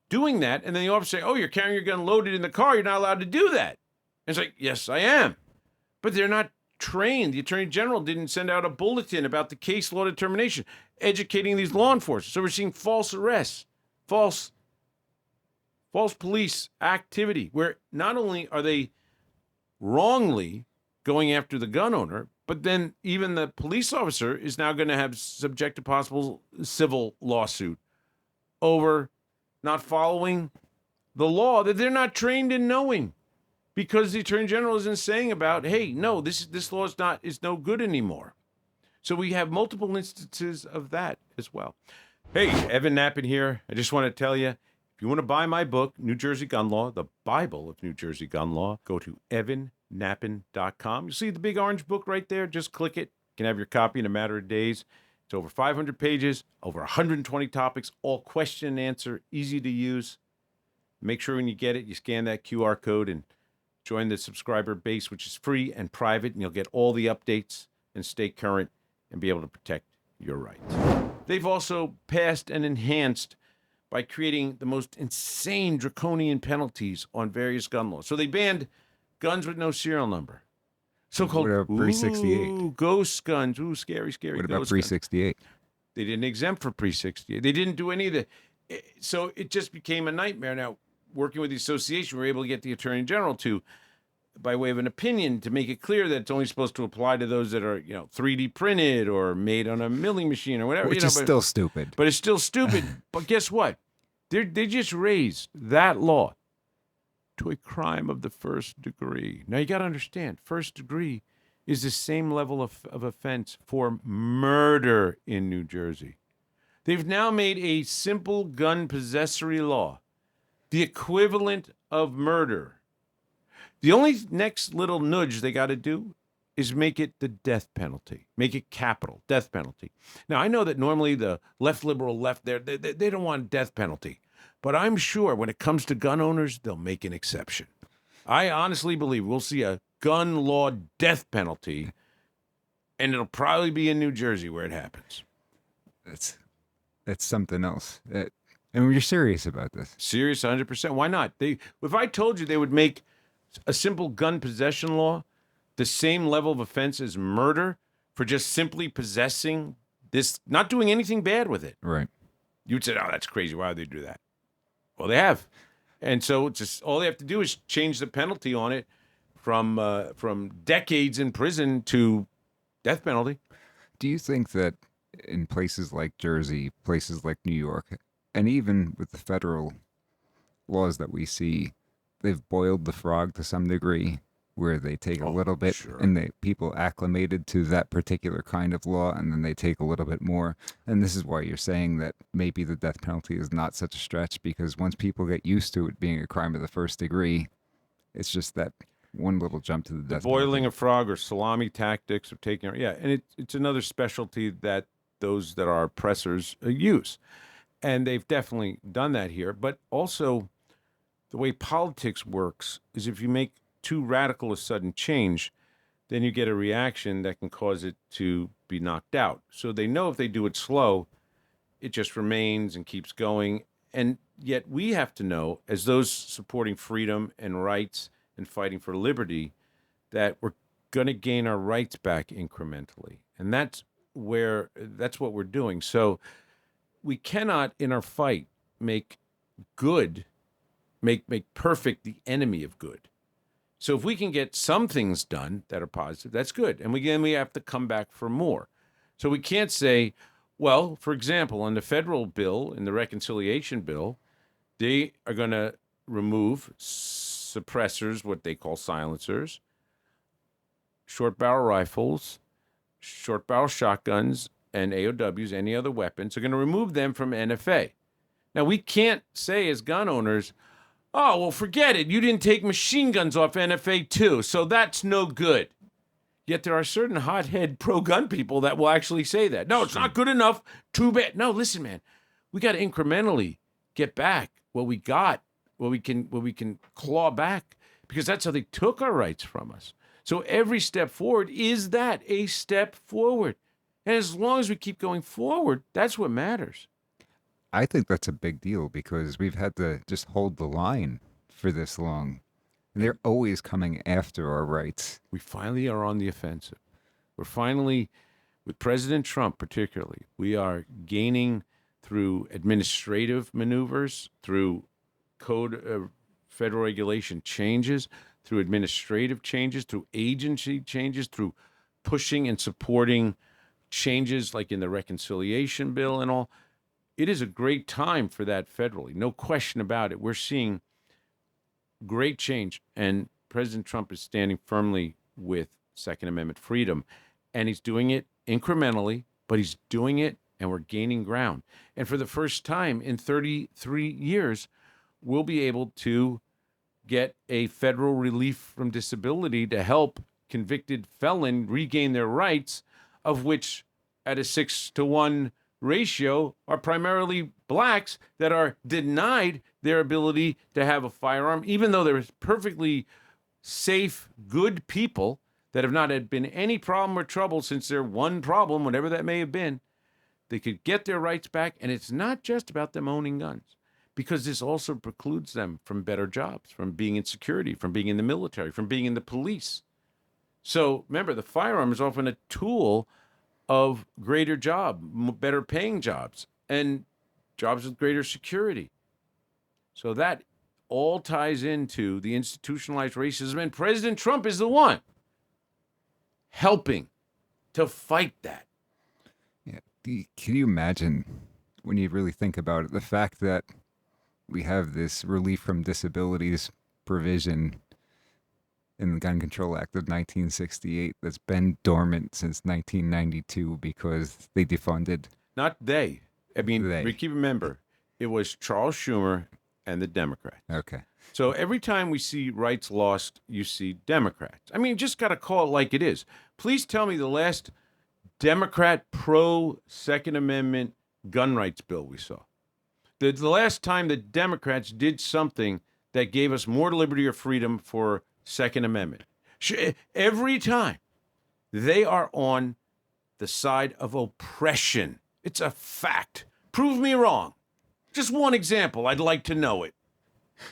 Doing that, and then the officer say, oh, you're carrying your gun loaded in the car, you're not allowed to do that. And it's like, yes, I am. But they're not trained. The Attorney General didn't send out a bulletin about the case law determination, educating these law enforcement. So we're seeing false arrests, false police activity, where not only are they wrongly going after the gun owner, but then even the police officer is now going to have subject to possible civil lawsuit over not following the law that they're not trained in knowing, because the Attorney General isn't saying about, hey, no, this law is no good anymore. So we have multiple instances of that as well. Hey, Evan Nappen here. I just want to tell you, if you want to buy my book, New Jersey Gun Law, the Bible of New Jersey Gun Law, go to evannappen.com. You see the big orange book right there? Just click it. You can have your copy in a matter of days. It's over 500 pages, over 120 topics, all question and answer, easy to use. Make sure when you get it, you scan that QR code and join the subscriber base, which is free and private, and you'll get all the updates and stay current and be able to protect your rights. They've also passed and enhanced by creating the most insane draconian penalties on various gun laws. So they banned guns with no serial number. So-called What about 368? Ghost guns. Ooh, scary. What about ghost 368? guns. They didn't exempt for pre-68. They didn't do any of the... So it just became a nightmare. Now, working with the association, we were able to get the Attorney General to, by way of an opinion, to make it clear that it's only supposed to apply to those that are, 3D printed or made on a milling machine or whatever. Which is still stupid. But it's still stupid. But guess what? They just raised that law to a crime of the first degree. Now, you got to understand, first degree is the same level of offense for murder in New Jersey. They've now made a simple gun possessory law the equivalent of murder. The only next little nudge they got to do is make it the death penalty. Make it capital, death penalty. Now, I know that normally the liberal left there, they don't want death penalty. But I'm sure when it comes to gun owners, they'll make an exception. I honestly believe we'll see a gun law death penalty, and it'll probably be in New Jersey where it happens. That's something else. And you're serious about this. Serious, 100%. Why not? If I told you they would make a simple gun possession law the same level of offense as murder for just simply possessing this, not doing anything bad with it. Right. You'd say, oh, that's crazy. Why would they do that? Well, they have. And so it's just all they have to do is change the penalty on it from decades in prison to death penalty. Do you think that in places like Jersey, places like New York, and even with the federal laws that we see, they've boiled the frog to some degree, where they take a little bit and people acclimated to that particular kind of law, and then they take a little bit more. And this is why you're saying that maybe the death penalty is not such a stretch, because once people get used to it being a crime of the first degree, it's just that one little jump to the death Boiling penalty. a frog or salami tactics of taking, and it's another specialty that those that are oppressors use. And they've definitely done that here. But also, the way politics works is if you make too radical a sudden change, then you get a reaction that can cause it to be knocked out. So they know if they do it slow, it just remains and keeps going. And yet we have to know, as those supporting freedom and rights and fighting for liberty, that we're going to gain our rights back incrementally. And that's what we're doing. So we cannot, in our fight, make perfect the enemy of good. So if we can get some things done that are positive, that's good. And we have to come back for more. So we can't say, well, for example, on the federal bill, in the reconciliation bill, they are going to remove suppressors, what they call silencers, short barrel rifles, short barrel shotguns, and AOWs, any other weapons. They're going to remove them from NFA. Now, we can't say as gun owners, oh, well, forget it. You didn't take machine guns off NFA too, so that's no good. Yet there are certain hothead pro-gun people that will actually say that. No, it's not good enough. Too bad. No, listen, man. We got to incrementally get back what we got, what we can claw back, because that's how they took our rights from us. So every step forward is that, a step forward. And as long as we keep going forward, that's what matters. I think that's a big deal because we've had to just hold the line for this long. And they're always coming after our rights. We finally are on the offensive. We're finally, with President Trump particularly, we are gaining through administrative maneuvers, through code federal regulation changes, through administrative changes, through agency changes, through pushing and supporting changes like in the reconciliation bill and all. It is a great time for that federally. No question about it. We're seeing great change. And President Trump is standing firmly with Second Amendment freedom. And he's doing it incrementally, but he's doing it and we're gaining ground. And for the first time in 33 years, we'll be able to get a federal relief from disability to help convicted felon regain their rights, of which at a 6-to-1 ratio are primarily blacks that are denied their ability to have a firearm, even though they're perfectly safe, good people that have not had been any problem or trouble since their one problem, whatever that may have been. They could get their rights back, and it's not just about them owning guns, because this also precludes them from better jobs, from being in security, from being in the military, from being in the police. So remember, the firearm is often a tool of greater job, better paying jobs, and jobs with greater security. So that all ties into the institutionalized racism, and President Trump is the one helping to fight that. Yeah. Can you imagine, when you really think about it, the fact that we have this relief from disabilities provision in the Gun Control Act of 1968 that's been dormant since 1992 because they defunded. Not they. I mean, They. keep remember, it was Charles Schumer and the Democrats. Okay. So every time we see rights lost, you see Democrats. I mean, just got to call it like it is. Please tell me the last Democrat pro-Second Amendment gun rights bill we saw. The last time the Democrats did something that gave us more liberty or freedom for Second Amendment. Every time they are on the side of oppression. It's a fact. Prove me wrong. Just one example. I'd like to know it.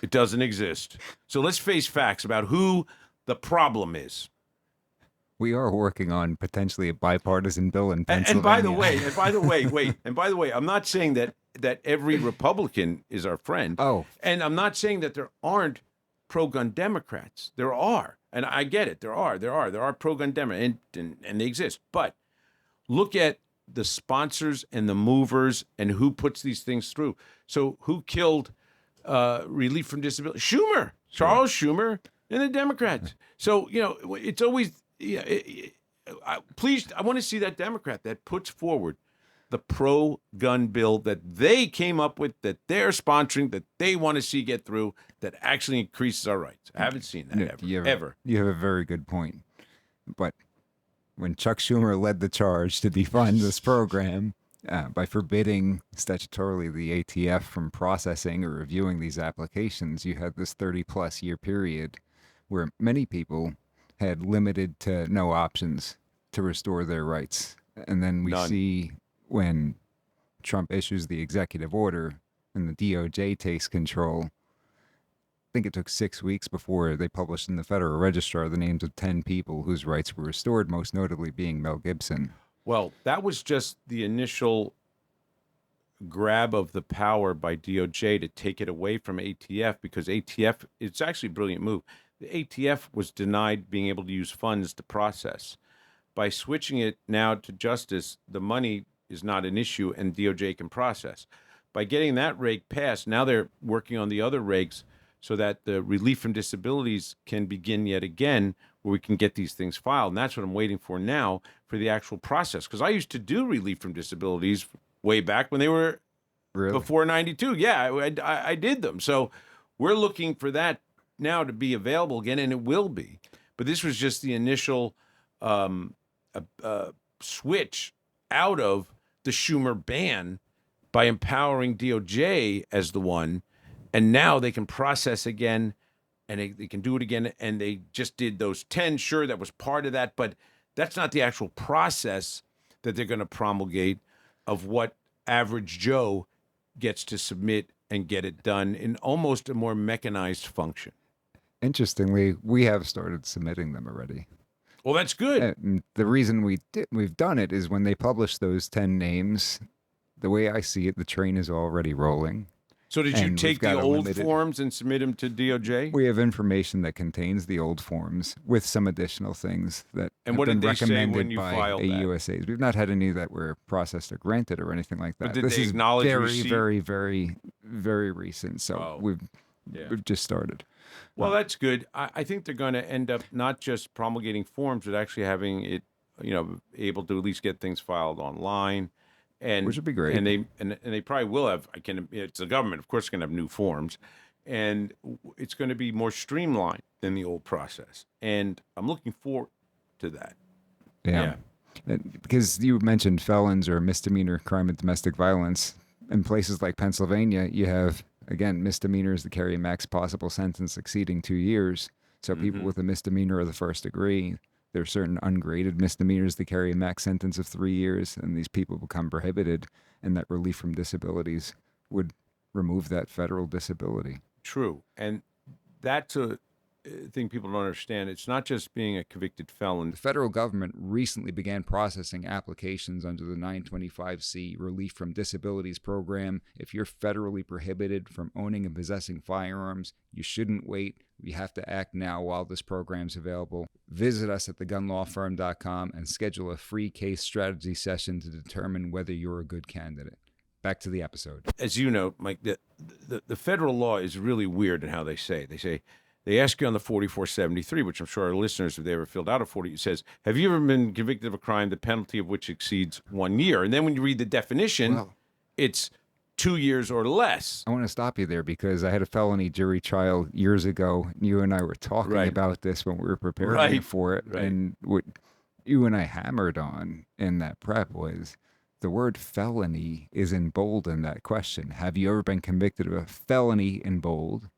It doesn't exist. So let's face facts about who the problem is. We are working on potentially a bipartisan bill in Pennsylvania. And by the way, I'm not saying that every Republican is our friend. Oh. And I'm not saying that there aren't pro-gun Democrats. There are. And I get it. There are pro-gun Democrats, and they exist. But look at the sponsors and the movers and who puts these things through. So who killed relief from disability? Schumer, Charles Schumer, and the Democrats. So, it's always, please, I want to see that Democrat that puts forward the pro-gun bill that they came up with, that they're sponsoring, that they want to see get through, that actually increases our rights. I haven't seen that ever. You have a very good point. But when Chuck Schumer led the charge to defund this program, by forbidding statutorily the ATF from processing or reviewing these applications, you had this 30-plus year period where many people had limited to no options to restore their rights. And then we None. see when Trump issues the executive order and the DOJ takes control, I think it took 6 weeks before they published in the Federal Register the names of 10 people whose rights were restored, most notably being Mel Gibson. Well, that was just the initial grab of the power by DOJ to take it away from ATF, because ATF, it's actually a brilliant move. The ATF was denied being able to use funds to process. By switching it now to justice, the money is not an issue and DOJ can process. By getting that reg passed, now they're working on the other regs so that the relief from disabilities can begin yet again, where we can get these things filed. And that's what I'm waiting for now for the actual process. Because I used to do relief from disabilities way back when they were before 92. Yeah, I did them. So we're looking for that now to be available again, and it will be. But this was just the initial switch out of the Schumer ban by empowering DOJ as the one, and now they can process again, and they can do it again, and they just did those 10. Sure, that was part of that, but that's not the actual process that they're going to promulgate of what average Joe gets to submit and get it done in almost a more mechanized function. Interestingly, we have started submitting them already. Well, that's good. And the reason we've done it is when they publish those 10 names, the way I see it, the train is already rolling. So did you And take we've got the a old limited- forms and submit them to DOJ? We have information that contains the old forms with some additional things that And have what been did they say recommended when you by filed that? AUSAs. We've not had any that were processed or granted or anything like that. But did this they is acknowledge very, receipt? very, very, very recent. So Oh, yeah. we've just started. Well, that's good. I think they're going to end up not just promulgating forms, but actually having it, able to at least get things filed online, and Which would be great. And they probably will have. It's the government, of course, it's going to have new forms, and it's going to be more streamlined than the old process. And I'm looking forward to that. Yeah. Because you mentioned felons or misdemeanor crime of domestic violence. In places like Pennsylvania, you have, again, misdemeanors that carry a max possible sentence exceeding 2 years. So people with a misdemeanor of the first degree, there are certain ungraded misdemeanors that carry a max sentence of 3 years, and these people become prohibited, and that relief from disabilities would remove that federal disability. True, and that's a thing people don't understand. It's not just being a convicted felon. The federal government recently began processing applications under the 925C Relief from Disabilities program. If you're federally prohibited from owning and possessing firearms, you shouldn't wait. You have to act now while this program's available. Visit us at thegunlawfirm.com and schedule a free case strategy session to determine whether you're a good candidate. Back to the episode. As you know, Mike, the federal law is really weird in how they say. They ask you on the 4473, which I'm sure our listeners, if they ever filled out a 40, it says, have you ever been convicted of a crime, the penalty of which exceeds 1 year? And then when you read the definition, it's 2 years or less. I want to stop you there because I had a felony jury trial years ago. You and I were talking about this when we were preparing for it. Right. And what you and I hammered on in that prep was the word felony is in bold in that question. Have you ever been convicted of a felony in bold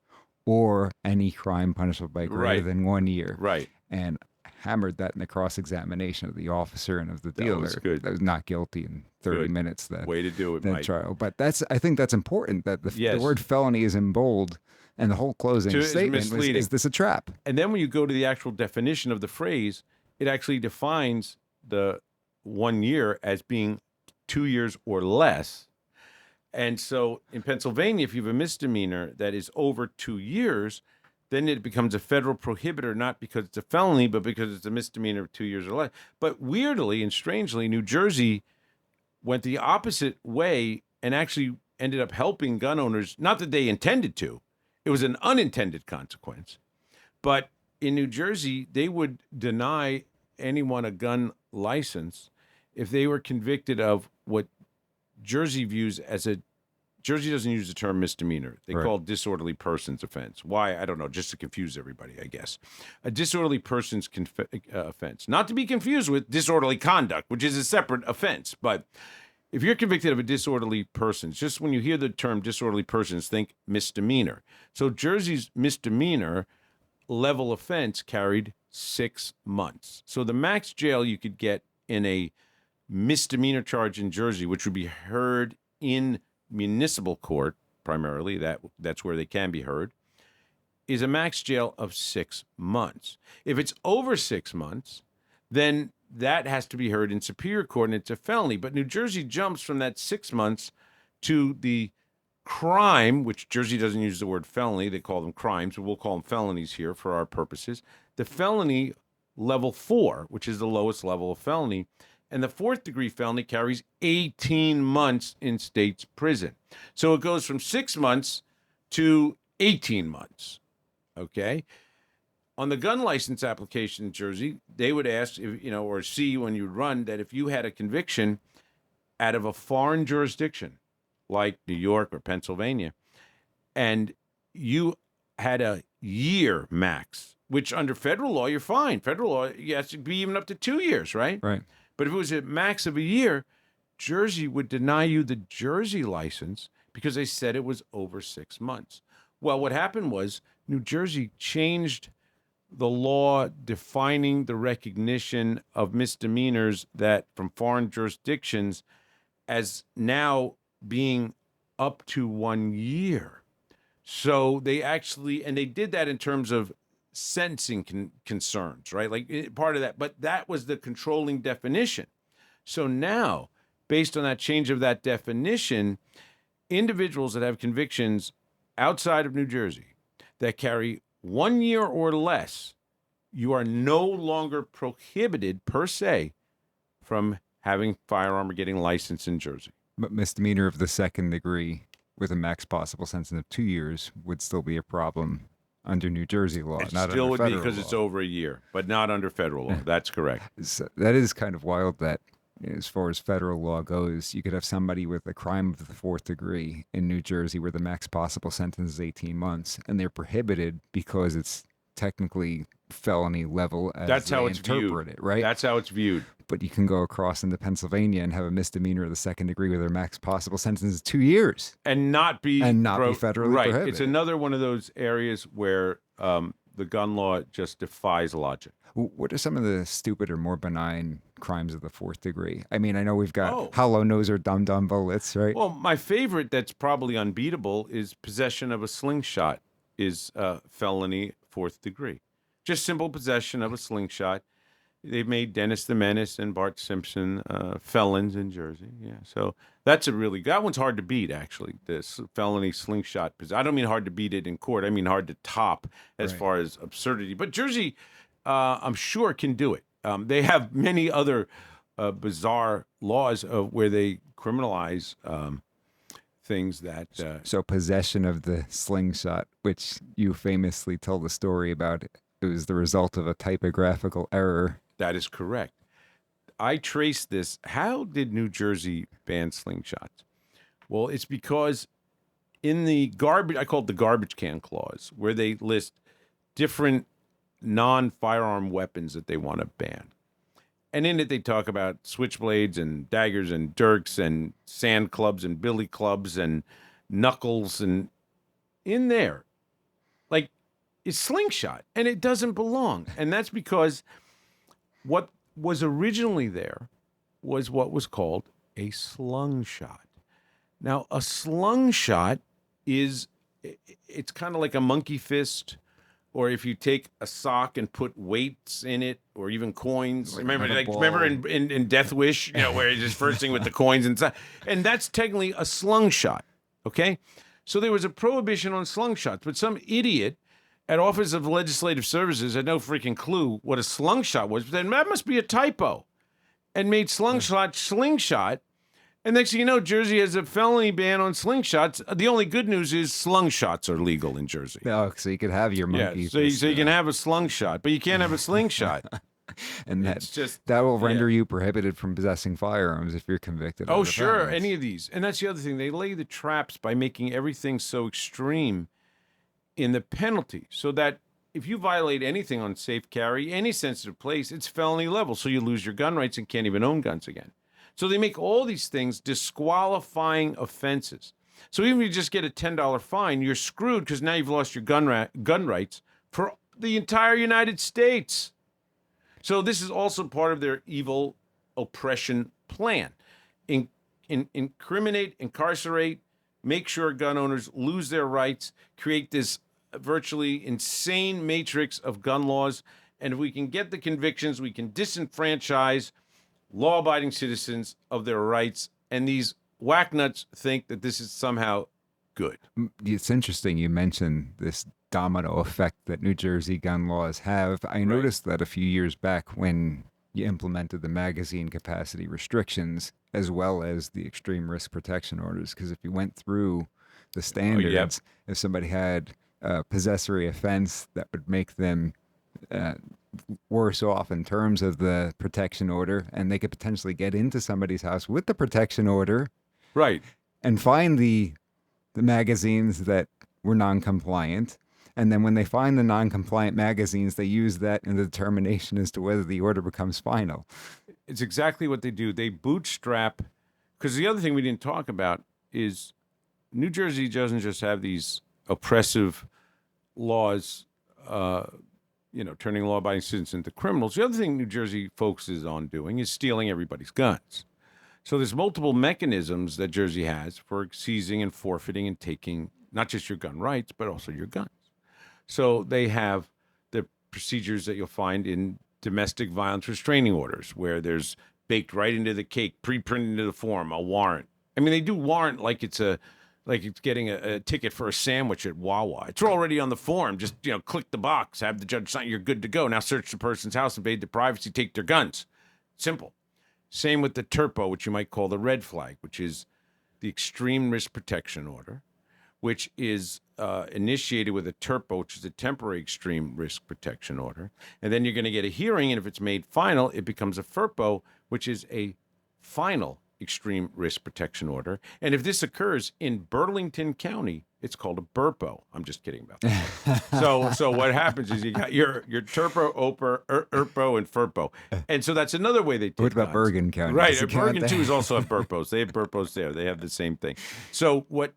or any crime punishable by greater than 1 year? Right. And hammered that in the cross-examination of the officer and of the dealer. That was good. That was not guilty in 30 Good. minutes. That Way to do it, that Mike. trial. But I think that's important that the Yes. word felony is in bold, and the whole closing It's statement was, misleading. is this a trap? And then when you go to the actual definition of the phrase, it actually defines the 1 year as being 2 years or less. And so in Pennsylvania, if you have a misdemeanor that is over 2 years, then it becomes a federal prohibitor, not because it's a felony, but because it's a misdemeanor of 2 years or less. But weirdly and strangely, New Jersey went the opposite way and actually ended up helping gun owners. Not that they intended to. It was an unintended consequence. But in New Jersey, they would deny anyone a gun license if they were convicted of what Jersey views as Jersey doesn't use the term misdemeanor. They call it disorderly persons offense. Why? I don't know, just to confuse everybody, I guess. A disorderly persons offense. Not to be confused with disorderly conduct, which is a separate offense. But if you're convicted of a disorderly persons, just when you hear the term disorderly persons, think misdemeanor. So Jersey's misdemeanor level offense carried 6 months. So the max jail you could get in a misdemeanor charge in Jersey, which would be heard in municipal court primarily, that's where they can be heard, is a max jail of 6 months. If it's over 6 months, then that has to be heard in Superior Court, and it's a felony. But New Jersey jumps from that 6 months to the crime, which Jersey doesn't use the word felony. They call them crimes, but we'll call them felonies here for our purposes. The felony level 4, which is the lowest level of felony. And the 4th degree felony carries 18 months in state's prison. So it goes from 6 months to 18 months. Okay? On the gun license application in Jersey, they would ask, if, or see when you run, that if you had a conviction out of a foreign jurisdiction, like New York or Pennsylvania, and you had a year max, which under federal law, you're fine. Federal law, yes, it'd be even up to 2 years, right? Right. But if it was a max of a year, Jersey would deny you the Jersey license because they said it was over 6 months. Well, what happened was New Jersey changed the law defining the recognition of misdemeanors that from foreign jurisdictions as now being up to 1 year. So they actually, and they did that in terms of sentencing concerns, right? Like part of that, but that was the controlling definition. So now, based on that change of that definition, individuals that have convictions outside of New Jersey that carry 1 year or less, you are no longer prohibited per se from having firearm or getting licensed in Jersey. But misdemeanor of the 2nd degree with a max possible sentence of 2 years would still be a problem under New Jersey law, It not still under would be federal because law. it's over a year, but not under federal law. That's correct. So that is kind of wild that as far as federal law goes, you could have somebody with a crime of the 4th degree in New Jersey where the max possible sentence is 18 months, and they're prohibited because it's technically felony level as That's how they it's interpret viewed. it, right? That's how it's viewed. But you can go across into Pennsylvania and have a misdemeanor of the 2nd degree where their max possible sentence is 2 years. And not be federally right. prohibited. It's another one of those areas where the gun law just defies logic. What are some of the stupid or more benign crimes of the 4th degree? I mean, I know we've got Oh. hollow nose or dum-dum bullets, right? Well, my favorite that's probably unbeatable is possession of a slingshot is felony 4th degree. Just simple possession of a slingshot. They've made Dennis the Menace and Bart Simpson felons in Jersey. Yeah, so that one's hard to beat, actually, this felony slingshot. I don't mean hard to beat it in court. I mean hard to top as far as absurdity. But Jersey, I'm sure, can do it. They have many other bizarre laws where they criminalize things that... So possession of the slingshot, which you famously tell the story about, it was the result of a typographical error. That is correct. I traced this. How did New Jersey ban slingshots? Well, it's because in the garbage, I call it the garbage can clause, where they list different non-firearm weapons that they want to ban. And in it, they talk about switchblades and daggers and dirks and sand clubs and billy clubs and knuckles. And in there, like, it's slingshot, and it doesn't belong. And that's because what was originally there was what was called a slung shot. Now, a slung shot it's kind of like a monkey fist, or if you take a sock and put weights in it, or even coins. Like Remember in Death Wish, where he's just first thing with the coins and stuff. And that's technically a slung shot, okay? So there was a prohibition on slung shots, but some idiot at Office of Legislative Services had no freaking clue what a slingshot was. But then that must be a typo, and made slingshot. And next thing you know, Jersey has a felony ban on slingshots. The only good news is slungshots are legal in Jersey. Oh, so you could have your monkey. Yeah, so you can have a slingshot, but you can't have a slingshot. And It's just that will render you prohibited from possessing firearms if you're convicted. Oh, of sure, offense. any of these. And that's the other thing. They lay the traps by making everything so extreme in the penalty, so that if you violate anything on safe carry, any sensitive place, it's felony level. So you lose your gun rights and can't even own guns again. So they make all these things disqualifying offenses. So even if you just get a $10 fine, you're screwed because now you've lost your gun rights for the entire United States. So this is also part of their evil oppression plan. Incriminate, incarcerate, make sure gun owners lose their rights, create this virtually insane matrix of gun laws. And if we can get the convictions, we can disenfranchise law-abiding citizens of their rights. And these whacknuts think that this is somehow good. It's interesting you mentioned this domino effect that New Jersey gun laws have. I noticed that a few years back when you implemented the magazine capacity restrictions as well as the extreme risk protection orders, because if you went through the standards, if somebody had a possessory offense, that would make them worse off in terms of the protection order, and they could potentially get into somebody's house with the protection order, right, and find the magazines that were non-compliant. And then when they find the non-compliant magazines, they use that in the determination as to whether the order becomes final. It's exactly what they do. They bootstrap, because the other thing we didn't talk about is New Jersey doesn't just have these oppressive laws, turning law-abiding citizens into criminals. The other thing New Jersey focuses on doing is stealing everybody's guns. So there's multiple mechanisms that Jersey has for seizing and forfeiting and taking not just your gun rights, but also your guns. So they have the procedures that you'll find in domestic violence restraining orders, where there's baked right into the cake, pre-printed into the form, a warrant. I mean, they do warrant like it's getting a ticket for a sandwich at Wawa. It's already on the form. Just, click the box, have the judge sign, you're good to go. Now search the person's house, invade their privacy, take their guns. Simple. Same with the TURPO, which you might call the red flag, which is the extreme risk protection order, which is initiated with a TURPO, which is a temporary extreme risk protection order. And then you're going to get a hearing, and if it's made final, it becomes a FERPO, which is a final extreme risk protection order. And if this occurs in Burlington County, it's called a BURPO. I'm just kidding about that. So what happens is you got your TURPO, ERPO, and FERPO. And so that's another way they take What about guns. Bergen County? Right. Bergen, too, is also have BURPOs. They have BURPOs there. They have the same thing. So what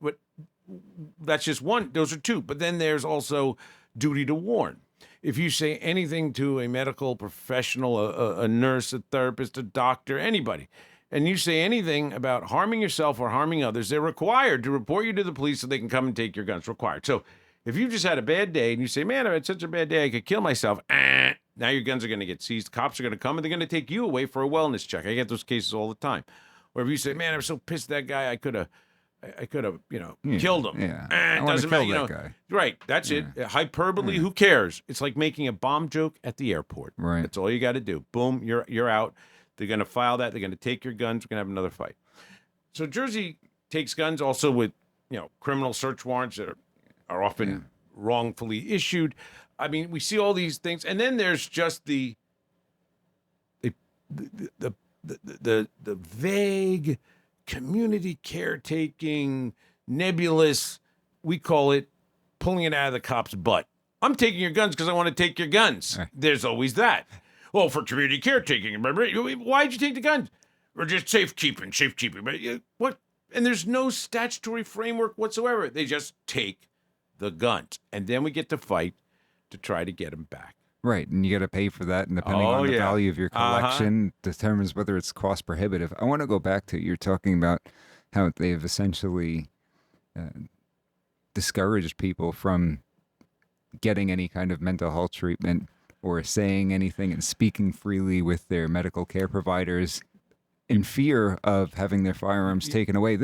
that's just one. Those are two. But then there's also duty to warn. If you say anything to a medical professional, a nurse, a therapist, a doctor, anybody, and you say anything about harming yourself or harming others, they're required to report you to the police so they can come and take your guns. Required. So if you just had a bad day and you say, man, I had such a bad day, I could kill myself, now your guns are going to get seized. Cops are going to come and they're going to take you away for a wellness check. I get those cases all the time. Or if you say, man, I'm so pissed at that guy, I could have, killed him. Yeah. Doesn't matter, that guy. Right. That's it. Hyperbole. Who cares? It's like making a bomb joke at the airport. Right. That's all you got to do. Boom. You're out. They're going to file that. They're going to take your guns. We're going to have another fight. So Jersey takes guns also with, criminal search warrants that are often wrongfully issued. I mean, we see all these things, and then there's just the vague, community caretaking, nebulous, we call it pulling it out of the cop's butt. I'm taking your guns because I want to take your guns. Right. There's always that. Well, for community caretaking, why'd you take the guns? Or just safekeeping. But what? And there's no statutory framework whatsoever. They just take the guns. And then we get to fight to try to get them back. Right, and you got to pay for that, and depending on the value of your collection determines whether it's cost prohibitive. I want to go back to, you're talking about how they've essentially discouraged people from getting any kind of mental health treatment or saying anything and speaking freely with their medical care providers in fear of having their firearms taken away.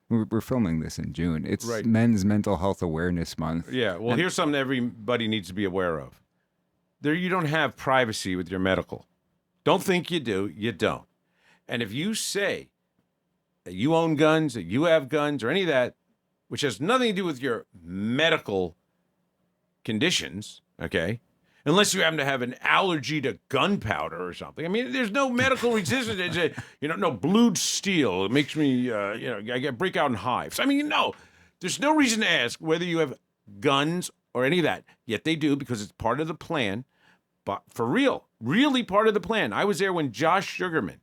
We're filming this in June. It's Men's Mental Health Awareness Month. Yeah, well, here's something everybody needs to be aware of. You don't have privacy with your medical. Don't think you do. You don't. And if you say that you own guns, that you have guns, or any of that, which has nothing to do with your medical conditions, okay, unless you happen to have an allergy to gunpowder or something. I mean, there's no medical resistance. No blued steel. It makes me, I break out in hives. I mean, no, there's no reason to ask whether you have guns or any of that. Yet they do, because it's part of the plan. But for real, really part of the plan. I was there when Josh Sugarman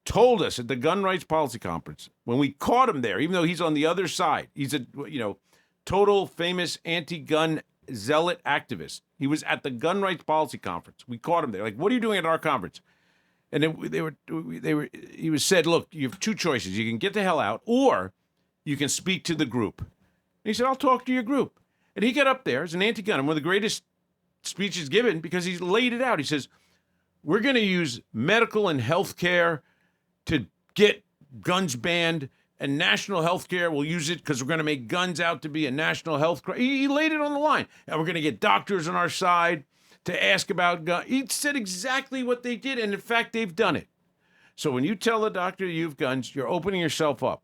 told us at the gun rights policy conference, when we caught him there, even though he's on the other side, he's a, total famous anti-gun zealot activist. He was at the gun rights policy conference. We caught him there. Like, what are you doing at our conference? And he was said, look, you have two choices. You can get the hell out, or you can speak to the group. And he said, I'll talk to your group. And he got up there as an anti-gun, and one of the greatest speeches given, because he's laid it out. He says, we're going to use medical and health care to get guns banned, and national health care will use it because we're going to make guns out to be a national health crisis. He laid it on the line. And we're going to get doctors on our side to ask about guns. He said exactly what they did, and in fact, they've done it. So when you tell a doctor you have guns, you're opening yourself up.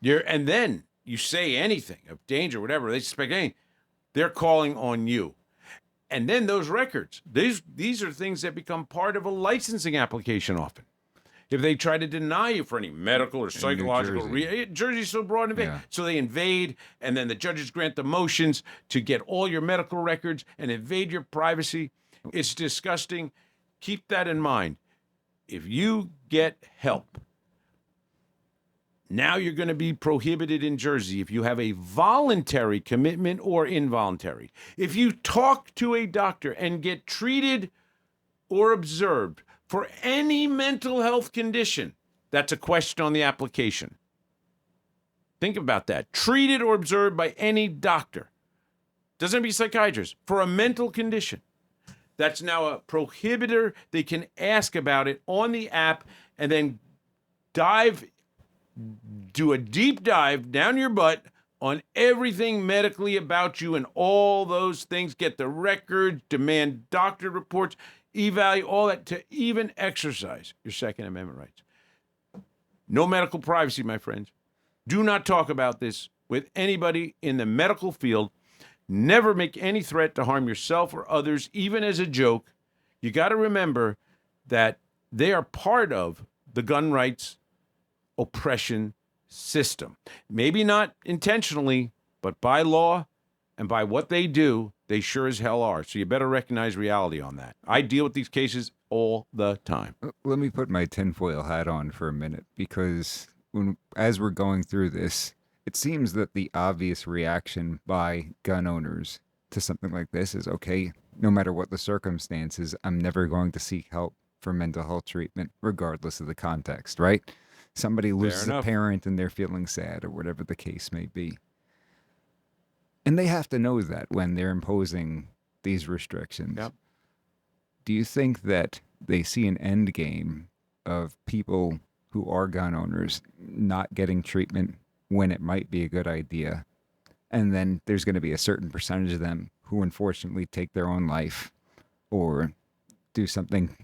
And then you say anything of danger, whatever, they suspect anything, they're calling on you. And then those records, these are things that become part of a licensing application often. If they try to deny you for any medical or psychological reason, Jersey's so broad and vague. Yeah. So they invade, and then the judges grant the motions to get all your medical records and invade your privacy. It's disgusting. Keep that in mind. If you get help, now you're going to be prohibited in Jersey if you have a voluntary commitment or involuntary. If you talk to a doctor and get treated or observed for any mental health condition, that's a question on the application. Think about that. Treated or observed by any doctor. Doesn't have to be a psychiatrist. For a mental condition. That's now a prohibitor. They can ask about it on the app and then do a deep dive down your butt on everything medically about you and all those things. Get the records, demand doctor reports, evaluate all that, to even exercise your Second Amendment rights. No medical privacy, my friends. Do not talk about this with anybody in the medical field. Never make any threat to harm yourself or others, even as a joke. You got to remember that they are part of the gun rights oppression system. Maybe not intentionally, but by law and by what they do, they sure as hell are. So you better recognize reality on that. I deal with these cases all the time. Let me put my tinfoil hat on for a minute, because as we're going through this, it seems that the obvious reaction by gun owners to something like this is, okay, no matter what the circumstances, I'm never going to seek help for mental health treatment, regardless of the context, right? Somebody loses a parent and they're feeling sad, or whatever the case may be. And they have to know that when they're imposing these restrictions. Yep. Do you think that they see an end game of people who are gun owners not getting treatment when it might be a good idea, and then there's going to be a certain percentage of them who unfortunately take their own life or do something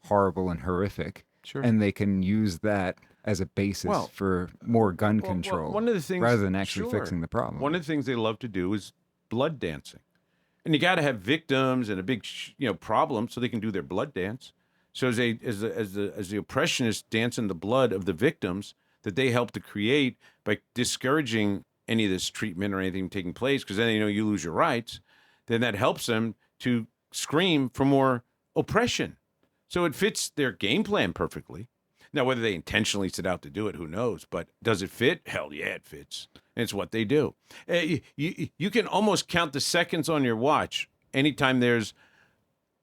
horrible and horrific, sure, and they can use that as a basis for more gun control, one of the things, rather than actually fixing the problem? One of the things they love to do is blood dancing. And you got to have victims and a big problem so they can do their blood dance. So as the oppressionists dance in the blood of the victims that they help to create by discouraging any of this treatment or anything taking place, because then you lose your rights, then that helps them to scream for more oppression. So it fits their game plan perfectly. Now, whether they intentionally set out to do it, who knows? But does it fit? Hell yeah, it fits. And it's what they do. You can almost count the seconds on your watch anytime there's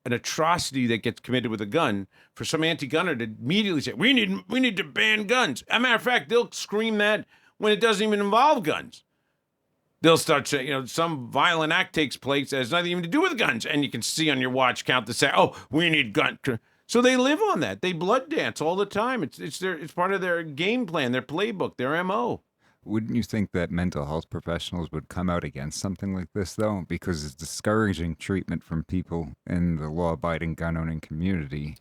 an atrocity that gets committed with a gun for some anti-gunner to immediately say, we need to ban guns. As a matter of fact, they'll scream that when it doesn't even involve guns. They'll start saying, some violent act takes place that has nothing even to do with guns. And you can see on your watch count to say, we need gun. So they live on that. They blood dance all the time. It's part of their game plan, their playbook, their MO. Wouldn't you think that mental health professionals would come out against something like this, though? Because it's discouraging treatment from people in the law-abiding gun-owning community,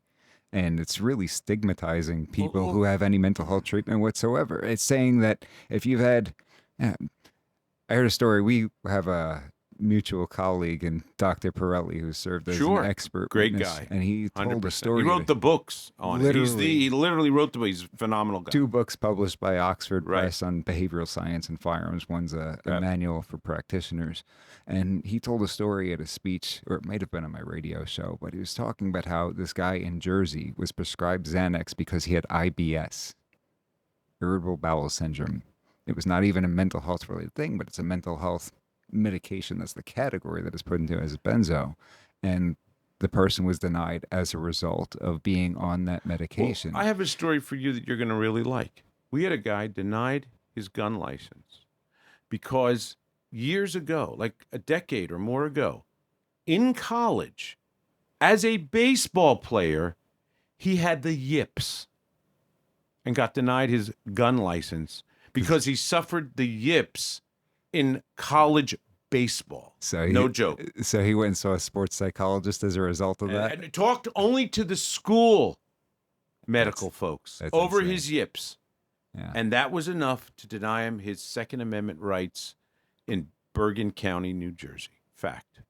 and it's really stigmatizing people who have any mental health treatment whatsoever. It's saying that if you've had... I heard a story. We have a mutual colleague and Dr. Pirelli, who served as Sure. an expert Great witness, guy. and he told a 100%. story. He wrote the books on it. Literally. He literally wrote the books. He's a phenomenal guy. 2 books published by Oxford Right. Press on behavioral science and firearms. One's a Yep. manual for practitioners. And he told a story at a speech, or it might have been on my radio show, but he was talking about how this guy in Jersey was prescribed Xanax because he had IBS, irritable bowel syndrome. It was not even a mental health related thing, but it's a mental health medication. That's the category that is put into as a benzo. And the person was denied as a result of being on that medication. Well, I have a story for you that you're going to really like. We had a guy denied his gun license because years ago, like a decade or more ago, in college, as a baseball player, he had the yips and got denied his gun license because he suffered the yips in college baseball. So No joke. So he went and saw a sports psychologist as a result of that. And talked only to the school medical folks that's over insane. his yips. Yeah. And that was enough to deny him his Second Amendment rights in Bergen County, New Jersey. Fact.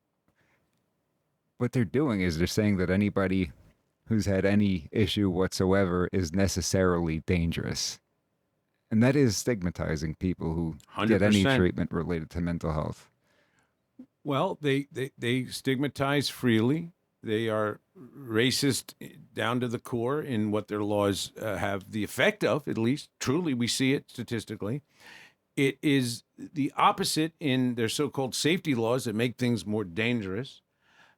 What they're doing is they're saying that anybody who's had any issue whatsoever is necessarily dangerous. And that is stigmatizing people who get any 100%. treatment related to mental health. Well, they stigmatize freely. They are racist down to the core in what their laws have the effect of, at least. Truly, we see it statistically. It is the opposite in their so-called safety laws that make things more dangerous.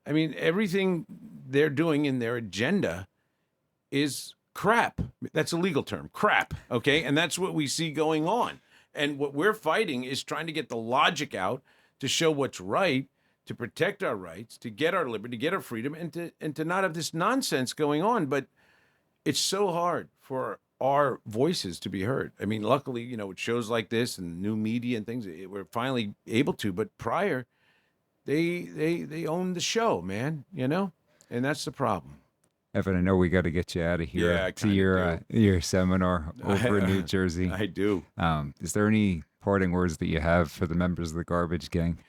I mean, everything they're doing in their agenda is crap. That's a legal term, crap, okay? And that's what we see going on. And what we're fighting is trying to get the logic out to show what's right, to protect our rights, to get our liberty, to get our freedom, and to not have this nonsense going on. But it's so hard for our voices to be heard. I mean, luckily, you know, with shows like this and new media and things, we're finally able to. But prior, they owned the show, man, you know? And that's the problem. Evan, I know we got to get you out of here Yeah, I to kinda your seminar over in New Jersey. I do. Is there any parting words that you have for the members of the Garbage Gang?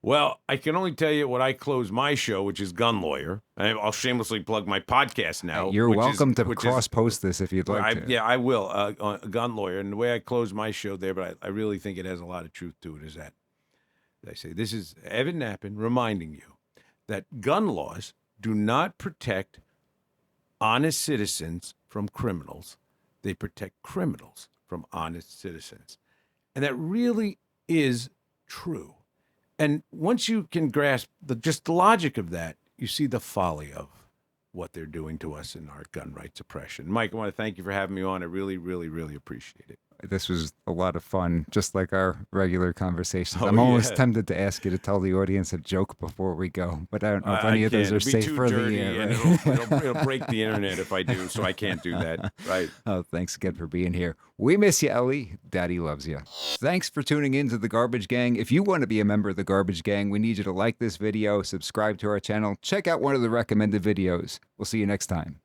Well, I can only tell you what I close my show, which is Gun Lawyer. I'll shamelessly plug my podcast now. You're which is- welcome to which is- cross-post this if you'd like to. Yeah, I will. On Gun Lawyer, and the way I close my show there, but I really think it has a lot of truth to it. Is that I say this is Evan Nappen reminding you that gun laws do not protect honest citizens from criminals; they protect criminals from honest citizens, and that really is true. And once you can grasp just the logic of that, you see the folly of what they're doing to us in our gun rights oppression. Mike, I want to thank you for having me on. I really, really, really appreciate it. This was a lot of fun, just like our regular conversations. Oh, I'm almost yeah. tempted to ask you to tell the audience a joke before we go, but I don't know if any of those can't. are It'd be safe too for the dirty, air. and right? it'll break the internet if I do, so I can't do that. Right. Oh, thanks again for being here. We miss you, Ellie. Daddy loves you. Thanks for tuning in to the Garbage Gang. If you want to be a member of the Garbage Gang, we need you to like this video, subscribe to our channel, check out one of the recommended videos. We'll see you next time.